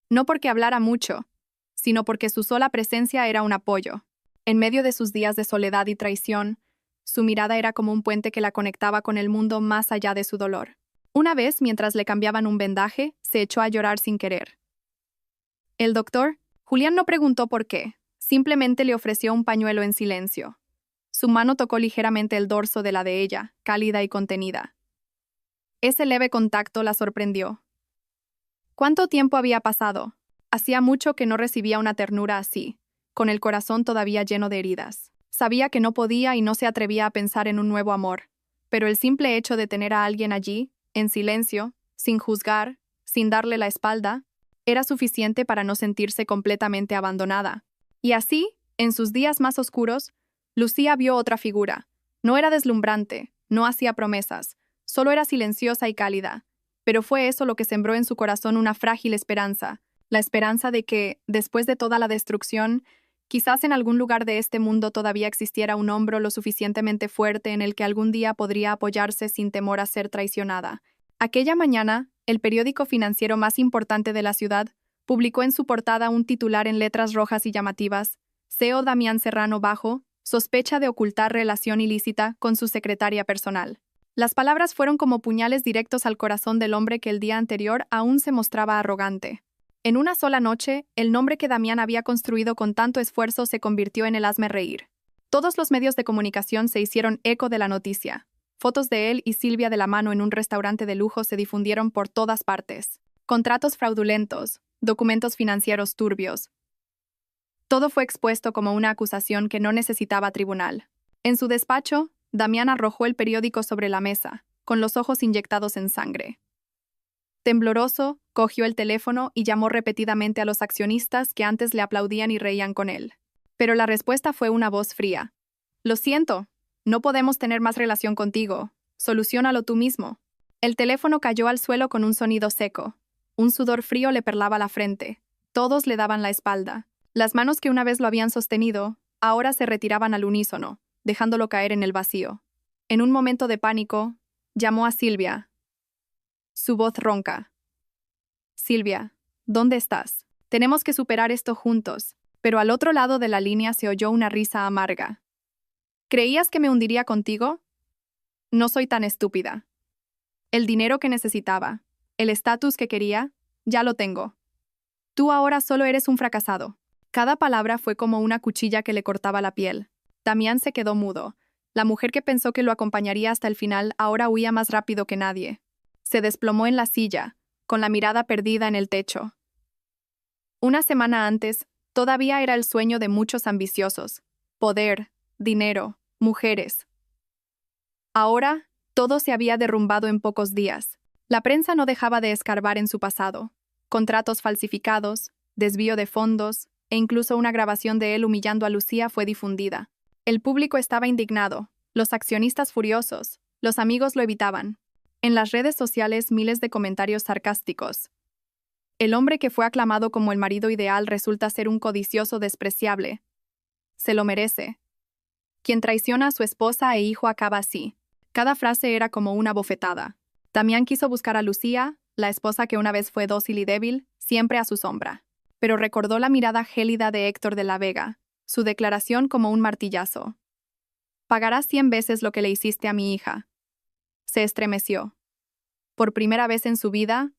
Speaker 1: No porque hablara mucho, sino porque su sola presencia era un apoyo. En medio de sus días de soledad y traición, su mirada era como un puente que la conectaba con el mundo más allá de su dolor. Una vez, mientras le cambiaban un vendaje, se echó a llorar sin querer. El doctor, Julián no preguntó por qué, simplemente le ofreció un pañuelo en silencio. Su mano tocó ligeramente el dorso de la de ella, cálida y contenida. Ese leve contacto la sorprendió. ¿Cuánto tiempo había pasado? Hacía mucho que no recibía una ternura así, con el corazón todavía lleno de heridas. Sabía que no podía y no se atrevía a pensar en un nuevo amor, pero el simple hecho de tener a alguien allí, en silencio, sin juzgar, sin darle la espalda, era suficiente para no sentirse completamente abandonada. Y así, en sus días más oscuros, Lucía vio otra figura. No era deslumbrante, no hacía promesas, solo era silenciosa y cálida. Pero fue eso lo que sembró en su corazón una frágil esperanza, la esperanza de que, después de toda la destrucción, quizás en algún lugar de este mundo todavía existiera un hombro lo suficientemente fuerte en el que algún día podría apoyarse sin temor a ser traicionada. Aquella mañana, el periódico financiero más importante de la ciudad publicó en su portada un titular en letras rojas y llamativas: CEO Damián Serrano Bajo sospecha de ocultar relación ilícita con su secretaria personal. Las palabras fueron como puñales directos al corazón del hombre que el día anterior aún se mostraba arrogante. En una sola noche, el nombre que Damián había construido con tanto esfuerzo se convirtió en el hazmerreír. Todos los medios de comunicación se hicieron eco de la noticia. Fotos de él y Silvia de la mano en un restaurante de lujo se difundieron por todas partes. Contratos fraudulentos, documentos financieros turbios. Todo fue expuesto como una acusación que no necesitaba tribunal. En su despacho, Damián arrojó el periódico sobre la mesa, con los ojos inyectados en sangre. Tembloroso, cogió el teléfono y llamó repetidamente a los accionistas que antes le aplaudían y reían con él. Pero la respuesta fue una voz fría. Lo siento, no podemos tener más relación contigo. Soluciónalo tú mismo. El teléfono cayó al suelo con un sonido seco. Un sudor frío le perlaba la frente. Todos le daban la espalda. Las manos que una vez lo habían sostenido, ahora se retiraban al unísono, dejándolo caer en el vacío. En un momento de pánico, llamó a Silvia. Su voz ronca. Silvia, ¿dónde estás? Tenemos que superar esto juntos. Pero al otro lado de la línea se oyó una risa amarga. ¿Creías que me hundiría contigo? No soy tan estúpida. El dinero que necesitaba, el estatus que quería, ya lo tengo. Tú ahora solo eres un fracasado. Cada palabra fue como una cuchilla que le cortaba la piel. Damián se quedó mudo. La mujer que pensó que lo acompañaría hasta el final ahora huía más rápido que nadie. Se desplomó en la silla, con la mirada perdida en el techo. Una semana antes, todavía era el sueño de muchos ambiciosos. Poder, dinero, mujeres. Ahora, todo se había derrumbado en pocos días. La prensa no dejaba de escarbar en su pasado. Contratos falsificados, desvío de fondos, e incluso una grabación de él humillando a Lucía fue difundida. El público estaba indignado, los accionistas furiosos, los amigos lo evitaban. En las redes sociales miles de comentarios sarcásticos. El hombre que fue aclamado como el marido ideal resulta ser un codicioso despreciable. Se lo merece. Quien traiciona a su esposa e hijo acaba así. Cada frase era como una bofetada. Damián quiso buscar a Lucía, la esposa que una vez fue dócil y débil, siempre a su sombra. Pero recordó la mirada gélida de Héctor de la Vega, su declaración como un martillazo. Pagarás 100 veces lo que le hiciste a mi hija. Se estremeció. Por primera vez en su vida,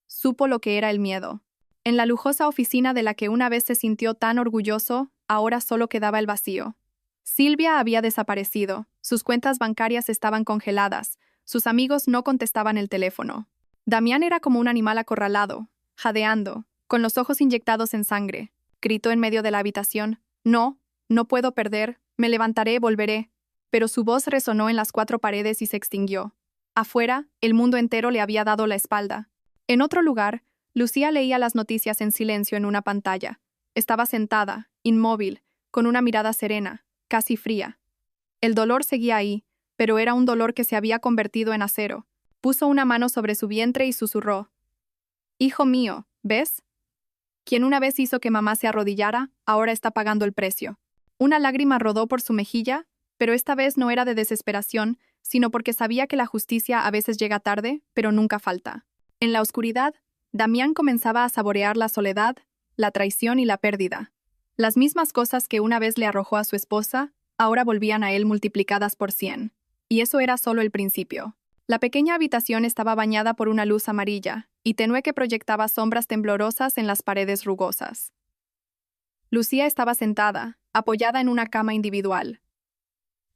Speaker 1: supo lo que era el miedo. En la lujosa oficina de la que una vez se sintió tan orgulloso, ahora solo quedaba el vacío. Silvia había desaparecido, sus cuentas bancarias estaban congeladas, sus amigos no contestaban el teléfono. Damián era como un animal acorralado, jadeando, con los ojos inyectados en sangre. Gritó en medio de la habitación: «No, no puedo perder, me levantaré, volveré». Pero su voz resonó en las 4 paredes y se extinguió. Afuera, el mundo entero le había dado la espalda. En otro lugar, Lucía leía las noticias en silencio en una pantalla. Estaba sentada, inmóvil, con una mirada serena, casi fría. El dolor seguía ahí, pero era un dolor que se había convertido en acero. Puso una mano sobre su vientre y susurró: «Hijo mío, ¿ves? Quien una vez hizo que mamá se arrodillara, ahora está pagando el precio». Una lágrima rodó por su mejilla, pero esta vez no era de desesperación, sino porque sabía que la justicia a veces llega tarde, pero nunca falta. En la oscuridad, Damián comenzaba a saborear la soledad, la traición y la pérdida. Las mismas cosas que una vez le arrojó a su esposa, ahora volvían a él multiplicadas por 100. Y eso era solo el principio. La pequeña habitación estaba bañada por una luz amarilla, y tenue que proyectaba sombras temblorosas en las paredes rugosas. Lucía estaba sentada, apoyada en una cama individual,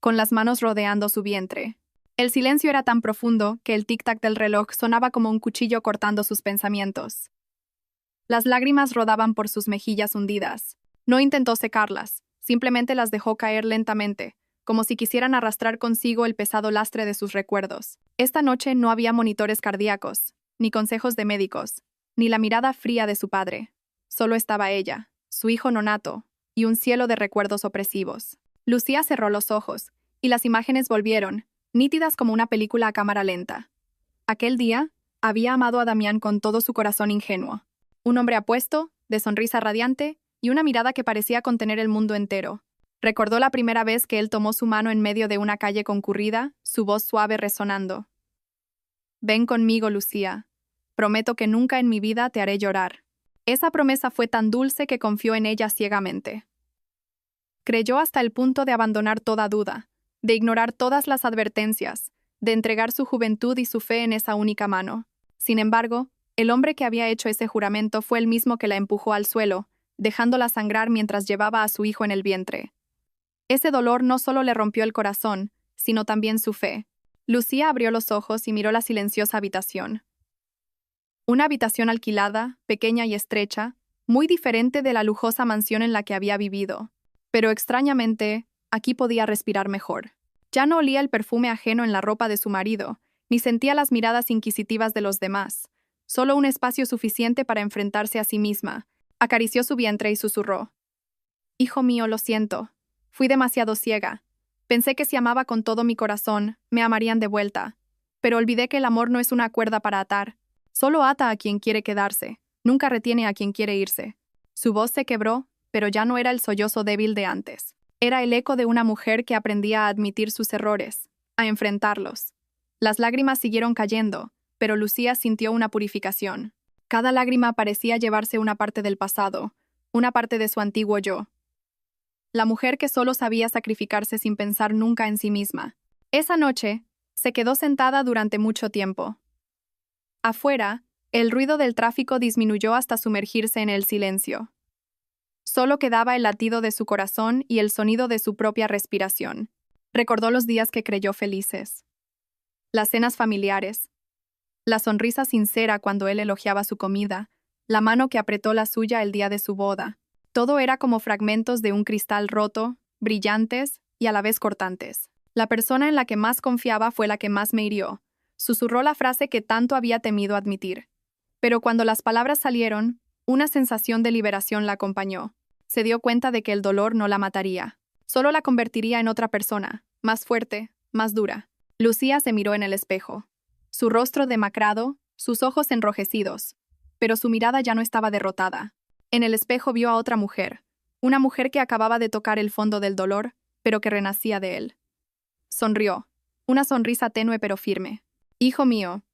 Speaker 1: con las manos rodeando su vientre. El silencio era tan profundo que el tic-tac del reloj sonaba como un cuchillo cortando sus pensamientos. Las lágrimas rodaban por sus mejillas hundidas. No intentó secarlas, simplemente las dejó caer lentamente, como si quisieran arrastrar consigo el pesado lastre de sus recuerdos. Esta noche no había monitores cardíacos, ni consejos de médicos, ni la mirada fría de su padre. Solo estaba ella, su hijo nonato, y un cielo de recuerdos opresivos. Lucía cerró los ojos, y las imágenes volvieron, nítidas como una película a cámara lenta. Aquel día, había amado a Damián con todo su corazón ingenuo. Un hombre apuesto, de sonrisa radiante, y una mirada que parecía contener el mundo entero. Recordó la primera vez que él tomó su mano en medio de una calle concurrida, su voz suave resonando. «Ven conmigo, Lucía. Prometo que nunca en mi vida te haré llorar». Esa promesa fue tan dulce que confió en ella ciegamente. Creyó hasta el punto de abandonar toda duda, de ignorar todas las advertencias, de entregar su juventud y su fe en esa única mano. Sin embargo, el hombre que había hecho ese juramento fue el mismo que la empujó al suelo, dejándola sangrar mientras llevaba a su hijo en el vientre. Ese dolor no solo le rompió el corazón, sino también su fe. Lucía abrió los ojos y miró la silenciosa habitación. Una habitación alquilada, pequeña y estrecha, muy diferente de la lujosa mansión en la que había vivido. Pero extrañamente, aquí podía respirar mejor. Ya no olía el perfume ajeno en la ropa de su marido, ni sentía las miradas inquisitivas de los demás. Solo un espacio suficiente para enfrentarse a sí misma. Acarició su vientre y susurró. «Hijo mío, lo siento. Fui demasiado ciega. Pensé que si amaba con todo mi corazón, me amarían de vuelta. Pero olvidé que el amor no es una cuerda para atar. Solo ata a quien quiere quedarse. Nunca retiene a quien quiere irse». Su voz se quebró, pero ya no era el sollozo débil de antes. Era el eco de una mujer que aprendía a admitir sus errores, a enfrentarlos. Las lágrimas siguieron cayendo, pero Lucía sintió una purificación. Cada lágrima parecía llevarse una parte del pasado, una parte de su antiguo yo. La mujer que solo sabía sacrificarse sin pensar nunca en sí misma. Esa noche, se quedó sentada durante mucho tiempo. Afuera, el ruido del tráfico disminuyó hasta sumergirse en el silencio. Solo quedaba el latido de su corazón y el sonido de su propia respiración. Recordó los días que creyó felices. Las cenas familiares. La sonrisa sincera cuando él elogiaba su comida. La mano que apretó la suya el día de su boda. Todo era como fragmentos de un cristal roto, brillantes y a la vez cortantes. La persona en la que más confiaba fue la que más me hirió. Susurró la frase que tanto había temido admitir. Pero cuando las palabras salieron, una sensación de liberación la acompañó. Se dio cuenta de que el dolor no la mataría. Solo la convertiría en otra persona, más fuerte, más dura. Lucía se miró en el espejo. Su rostro demacrado, sus ojos enrojecidos. Pero su mirada ya no estaba derrotada. En el espejo vio a otra mujer. Una mujer que acababa de tocar el fondo del dolor, pero que renacía de él. Sonrió. Una sonrisa tenue pero firme. «Hijo mío,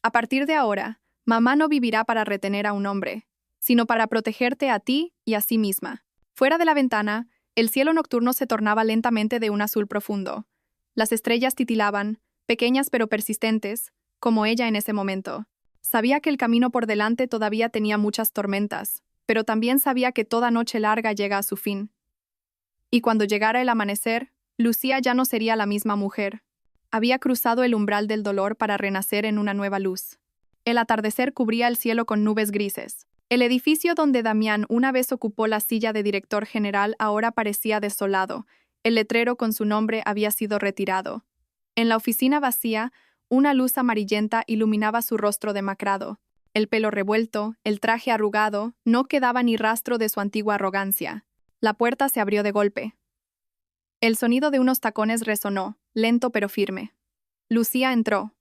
Speaker 1: a partir de ahora, mamá no vivirá para retener a un hombre, sino para protegerte a ti y a sí misma». Fuera de la ventana, el cielo nocturno se tornaba lentamente de un azul profundo. Las estrellas titilaban, pequeñas pero persistentes, como ella en ese momento. Sabía que el camino por delante todavía tenía muchas tormentas, pero también sabía que toda noche larga llega a su fin. Y cuando llegara el amanecer, Lucía ya no sería la misma mujer. Había cruzado el umbral del dolor para renacer en una nueva luz. El atardecer cubría el cielo con nubes grises. El edificio donde Damián una vez ocupó la silla de director general ahora parecía desolado. El letrero con su nombre había sido retirado. En la oficina vacía, una luz amarillenta iluminaba su rostro demacrado. El pelo revuelto, el traje arrugado, no quedaba ni rastro de su antigua arrogancia. La puerta se abrió de golpe. El sonido de unos tacones resonó, lento pero firme. Lucía entró.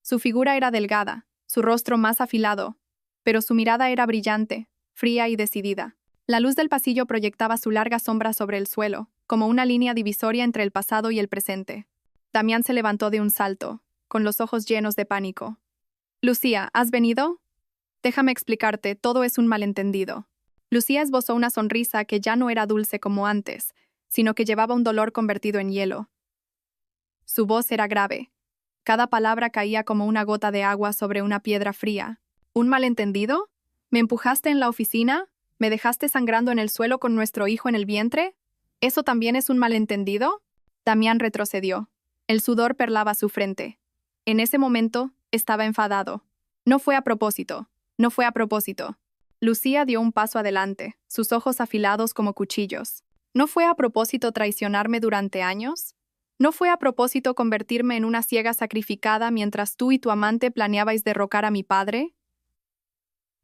Speaker 1: Su figura era delgada, su rostro más afilado, pero su mirada era brillante, fría y decidida. La luz del pasillo proyectaba su larga sombra sobre el suelo, como una línea divisoria entre el pasado y el presente. Damián se levantó de un salto, con los ojos llenos de pánico. Lucía, ¿has venido? Déjame explicarte, todo es un malentendido. Lucía esbozó una sonrisa que ya no era dulce como antes, sino que llevaba un dolor convertido en hielo. Su voz era grave. Cada palabra caía como una gota de agua sobre una piedra fría. ¿Un malentendido? ¿Me empujaste en la oficina? ¿Me dejaste sangrando en el suelo con nuestro hijo en el vientre? ¿Eso también es un malentendido? Damián retrocedió. El sudor perlaba su frente. En ese momento, estaba enfadado. No fue a propósito. No fue a propósito. Lucía dio un paso adelante, sus ojos afilados como cuchillos. ¿No fue a propósito traicionarme durante años? ¿No fue a propósito convertirme en una ciega sacrificada mientras tú y tu amante planeabais derrocar a mi padre?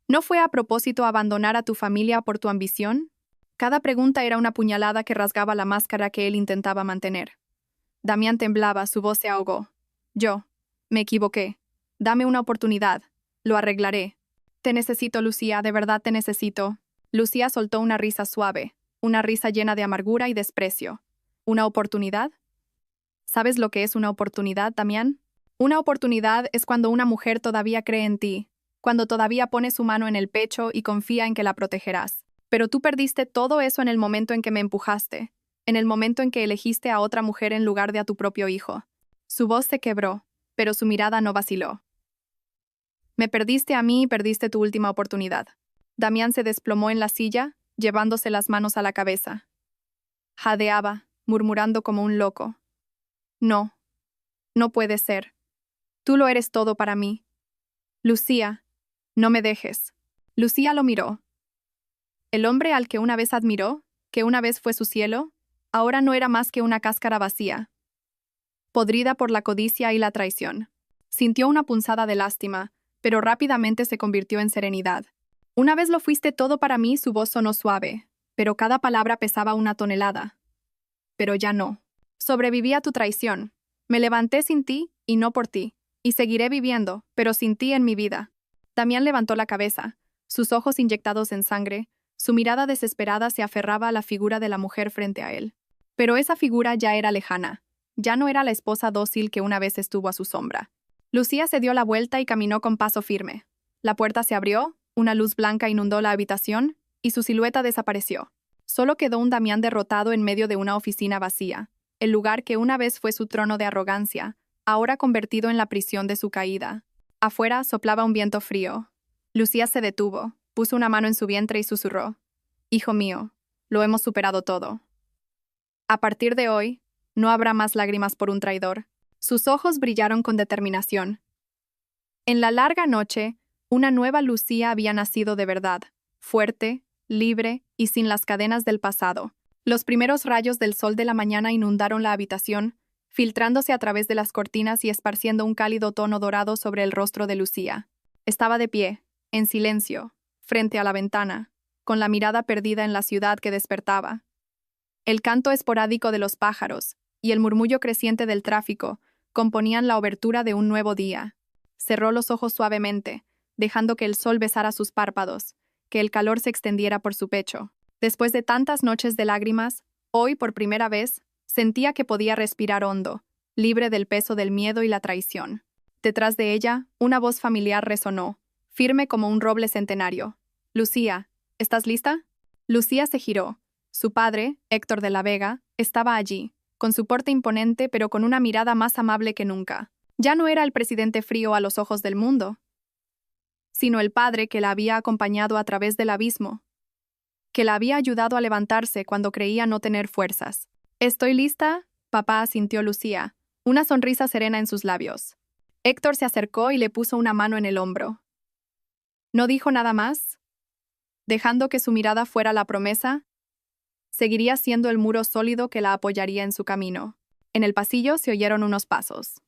Speaker 1: ¿No fue a propósito abandonar a tu familia por tu ambición? Cada pregunta era una puñalada que rasgaba la máscara que él intentaba mantener. Damián temblaba, su voz se ahogó. Me equivoqué. Dame una oportunidad. Lo arreglaré. Te necesito, Lucía, de verdad te necesito. Lucía soltó una risa suave, una risa llena de amargura y desprecio. ¿Una oportunidad? ¿Sabes lo que es una oportunidad, Damián? Una oportunidad es cuando una mujer todavía cree en ti, cuando todavía pone su mano en el pecho y confía en que la protegerás. Pero tú perdiste todo eso en el momento en que me empujaste, en el momento en que elegiste a otra mujer en lugar de a tu propio hijo. Su voz se quebró, pero su mirada no vaciló. Me perdiste a mí y perdiste tu última oportunidad. Damián se desplomó en la silla, llevándose las manos a la cabeza. Jadeaba, murmurando como un loco. No, no puede ser. Tú lo eres todo para mí. Lucía, no me dejes. Lucía lo miró. El hombre al que una vez admiró, que una vez fue su cielo, ahora no era más que una cáscara vacía, podrida por la codicia y la traición. Sintió una punzada de lástima, pero rápidamente se convirtió en serenidad. Una vez lo fuiste todo para mí, su voz sonó suave, pero cada palabra pesaba una tonelada. Pero ya no. Sobreviví a tu traición. Me levanté sin ti y no por ti, y seguiré viviendo, pero sin ti en mi vida. Damián levantó la cabeza, sus ojos inyectados en sangre, su mirada desesperada se aferraba a la figura de la mujer frente a él. Pero esa figura ya era lejana. Ya no era la esposa dócil que una vez estuvo a su sombra. Lucía se dio la vuelta y caminó con paso firme. La puerta se abrió, una luz blanca inundó la habitación, y su silueta desapareció. Solo quedó un Damián derrotado en medio de una oficina vacía, el lugar que una vez fue su trono de arrogancia, ahora convertido en la prisión de su caída. Afuera soplaba un viento frío. Lucía se detuvo, puso una mano en su vientre y susurró. Hijo mío, lo hemos superado todo. A partir de hoy, no habrá más lágrimas por un traidor. Sus ojos brillaron con determinación. En la larga noche, una nueva Lucía había nacido de verdad, fuerte, libre y sin las cadenas del pasado. Los primeros rayos del sol de la mañana inundaron la habitación, filtrándose a través de las cortinas y esparciendo un cálido tono dorado sobre el rostro de Lucía. Estaba de pie, en silencio, frente a la ventana, con la mirada perdida en la ciudad que despertaba. El canto esporádico de los pájaros y el murmullo creciente del tráfico componían la obertura de un nuevo día. Cerró los ojos suavemente, dejando que el sol besara sus párpados, que el calor se extendiera por su pecho. Después de tantas noches de lágrimas, hoy, por primera vez, sentía que podía respirar hondo, libre del peso del miedo y la traición. Detrás de ella, una voz familiar resonó, firme como un roble centenario. Lucía, ¿estás lista? Lucía se giró. Su padre, Héctor de la Vega, estaba allí, con su porte imponente pero con una mirada más amable que nunca. Ya no era el presidente frío a los ojos del mundo, sino el padre que la había acompañado a través del abismo, que la había ayudado a levantarse cuando creía no tener fuerzas. ¿Estoy lista? Papá, asintió Lucía, una sonrisa serena en sus labios. Héctor se acercó y le puso una mano en el hombro. ¿No dijo nada más? Dejando que su mirada fuera la promesa, seguiría siendo el muro sólido que la apoyaría en su camino. En el pasillo se oyeron unos pasos.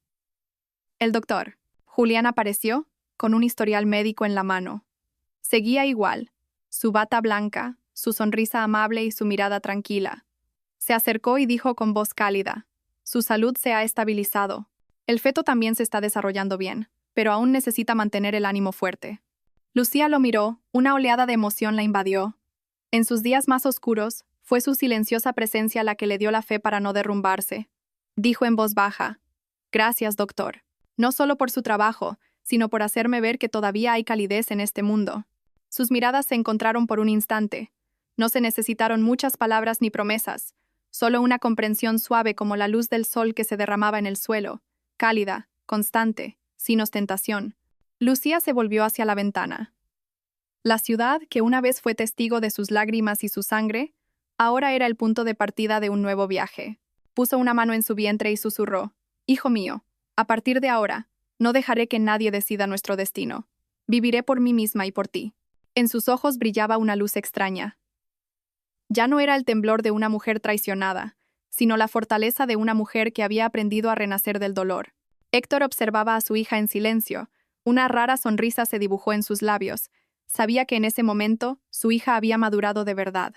Speaker 1: El doctor. Julián apareció, con un historial médico en la mano. Seguía igual, su bata blanca, su sonrisa amable y su mirada tranquila. Se acercó y dijo con voz cálida, su salud se ha estabilizado. El feto también se está desarrollando bien, pero aún necesita mantener el ánimo fuerte. Lucía lo miró, una oleada de emoción la invadió. En sus días más oscuros, fue su silenciosa presencia la que le dio la fe para no derrumbarse. Dijo en voz baja, Gracias, doctor. No solo por su trabajo, sino por hacerme ver que todavía hay calidez en este mundo. Sus miradas se encontraron por un instante. No se necesitaron muchas palabras ni promesas, solo una comprensión suave como la luz del sol que se derramaba en el suelo, cálida, constante, sin ostentación. Lucía se volvió hacia la ventana. La ciudad, que una vez fue testigo de sus lágrimas y su sangre, ahora era el punto de partida de un nuevo viaje. Puso una mano en su vientre y susurró: «Hijo mío, a partir de ahora, no dejaré que nadie decida nuestro destino. Viviré por mí misma y por ti». En sus ojos brillaba una luz extraña. Ya no era el temblor de una mujer traicionada, sino la fortaleza de una mujer que había aprendido a renacer del dolor. Héctor observaba a su hija en silencio. Una rara sonrisa se dibujó en sus labios. Sabía que en ese momento su hija había madurado de verdad.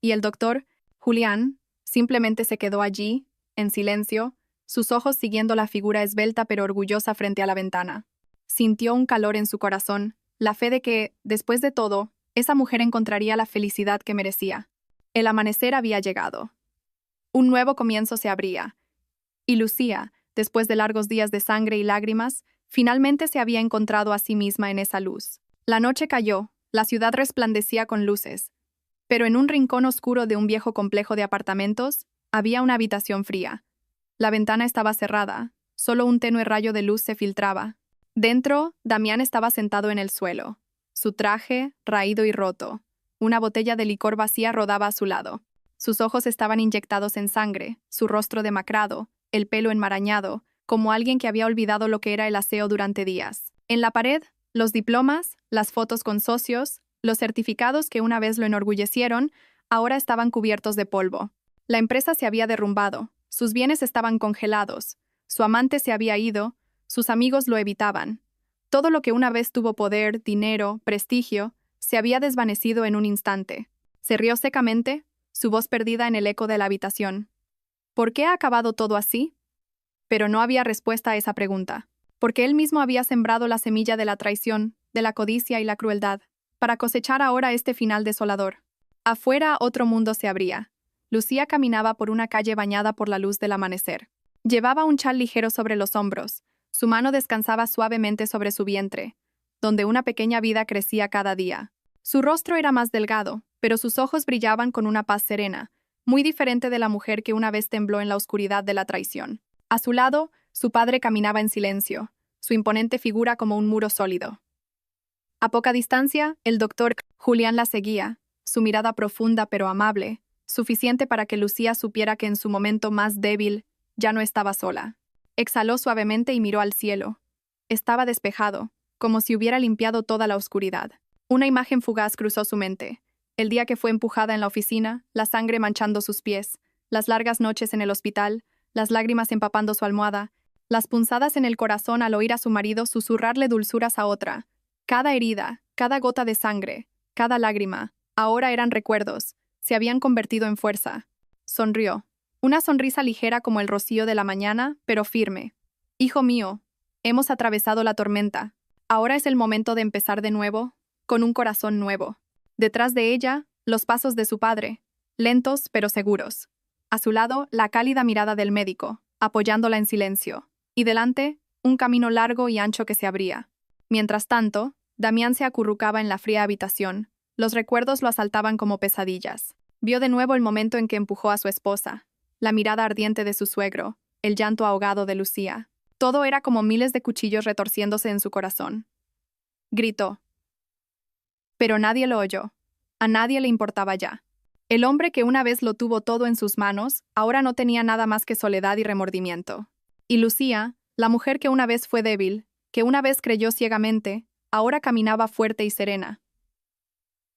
Speaker 1: Y el doctor, Julián, simplemente se quedó allí, en silencio, sus ojos siguiendo la figura esbelta pero orgullosa frente a la ventana. Sintió un calor en su corazón, la fe de que, después de todo, esa mujer encontraría la felicidad que merecía. El amanecer había llegado. Un nuevo comienzo se abría. Y Lucía, después de largos días de sangre y lágrimas, finalmente se había encontrado a sí misma en esa luz. La noche cayó, la ciudad resplandecía con luces. Pero en un rincón oscuro de un viejo complejo de apartamentos, había una habitación fría. La ventana estaba cerrada, solo un tenue rayo de luz se filtraba. Dentro, Damián estaba sentado en el suelo, su traje raído y roto. Una botella de licor vacía rodaba a su lado. Sus ojos estaban inyectados en sangre, su rostro demacrado, el pelo enmarañado, como alguien que había olvidado lo que era el aseo durante días. En la pared, los diplomas, las fotos con socios, los certificados que una vez lo enorgullecieron, ahora estaban cubiertos de polvo. La empresa se había derrumbado, sus bienes estaban congelados, su amante se había ido, sus amigos lo evitaban. Todo lo que una vez tuvo poder, dinero, prestigio, se había desvanecido en un instante. Se rió secamente, su voz perdida en el eco de la habitación. ¿Por qué ha acabado todo así? Pero no había respuesta a esa pregunta, porque él mismo había sembrado la semilla de la traición, de la codicia y la crueldad, para cosechar ahora este final desolador. Afuera otro mundo se abría. Lucía caminaba por una calle bañada por la luz del amanecer. Llevaba un chal ligero sobre los hombros, su mano descansaba suavemente sobre su vientre, donde una pequeña vida crecía cada día. Su rostro era más delgado, pero sus ojos brillaban con una paz serena, muy diferente de la mujer que una vez tembló en la oscuridad de la traición. A su lado, su padre caminaba en silencio, su imponente figura como un muro sólido. A poca distancia, el doctor Julián la seguía, su mirada profunda pero amable, suficiente para que Lucía supiera que en su momento más débil ya no estaba sola. Exhaló suavemente y miró al cielo. Estaba despejado, como si hubiera limpiado toda la oscuridad. Una imagen fugaz cruzó su mente. El día que fue empujada en la oficina, la sangre manchando sus pies, las largas noches en el hospital, las lágrimas empapando su almohada, las punzadas en el corazón al oír a su marido susurrarle dulzuras a otra. Cada herida, cada gota de sangre, cada lágrima, ahora eran recuerdos, se habían convertido en fuerza. Sonrió. Una sonrisa ligera como el rocío de la mañana, pero firme. «Hijo mío, hemos atravesado la tormenta. Ahora es el momento de empezar de nuevo, con un corazón nuevo». Detrás de ella, los pasos de su padre, lentos pero seguros. A su lado, la cálida mirada del médico, apoyándola en silencio. Y delante, un camino largo y ancho que se abría. Mientras tanto, Damián se acurrucaba en la fría habitación. Los recuerdos lo asaltaban como pesadillas. Vio de nuevo el momento en que empujó a su esposa, la mirada ardiente de su suegro, el llanto ahogado de Lucía. Todo era como miles de cuchillos retorciéndose en su corazón. Gritó. Pero nadie lo oyó. A nadie le importaba ya. El hombre que una vez lo tuvo todo en sus manos, ahora no tenía nada más que soledad y remordimiento. Y Lucía, la mujer que una vez fue débil, que una vez creyó ciegamente, ahora caminaba fuerte y serena.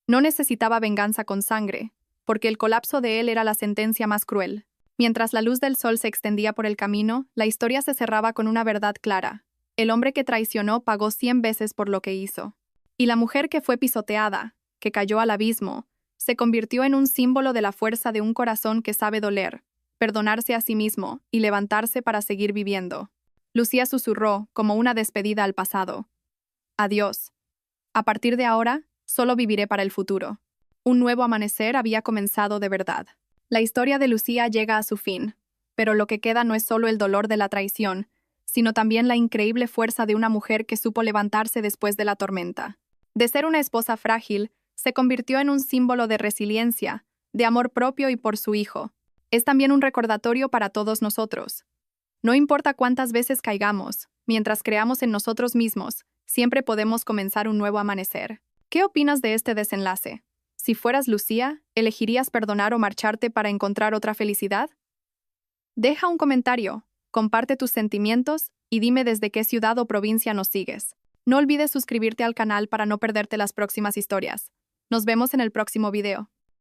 Speaker 1: No necesitaba venganza con sangre, porque el colapso de él era la sentencia más cruel. Mientras la luz del sol se extendía por el camino, la historia se cerraba con una verdad clara. El hombre que traicionó pagó 100 veces por lo que hizo. Y la mujer que fue pisoteada, que cayó al abismo, se convirtió en un símbolo de la fuerza de un corazón que sabe doler, perdonarse a sí mismo y levantarse para seguir viviendo. Lucía susurró, como una despedida al pasado. Adiós. A partir de ahora, solo viviré para el futuro. Un nuevo amanecer había comenzado de verdad. La historia de Lucía llega a su fin, pero lo que queda no es solo el dolor de la traición, sino también la increíble fuerza de una mujer que supo levantarse después de la tormenta. De ser una esposa frágil, se convirtió en un símbolo de resiliencia, de amor propio y por su hijo. Es también un recordatorio para todos nosotros. No importa cuántas veces caigamos, mientras creamos en nosotros mismos, siempre podemos comenzar un nuevo amanecer. ¿Qué opinas de este desenlace? Si fueras Lucía, ¿elegirías perdonar o marcharte para encontrar otra felicidad? Deja un comentario, comparte tus sentimientos y dime desde qué ciudad o provincia nos sigues. No olvides suscribirte al canal para no perderte las próximas historias. Nos vemos en el próximo video.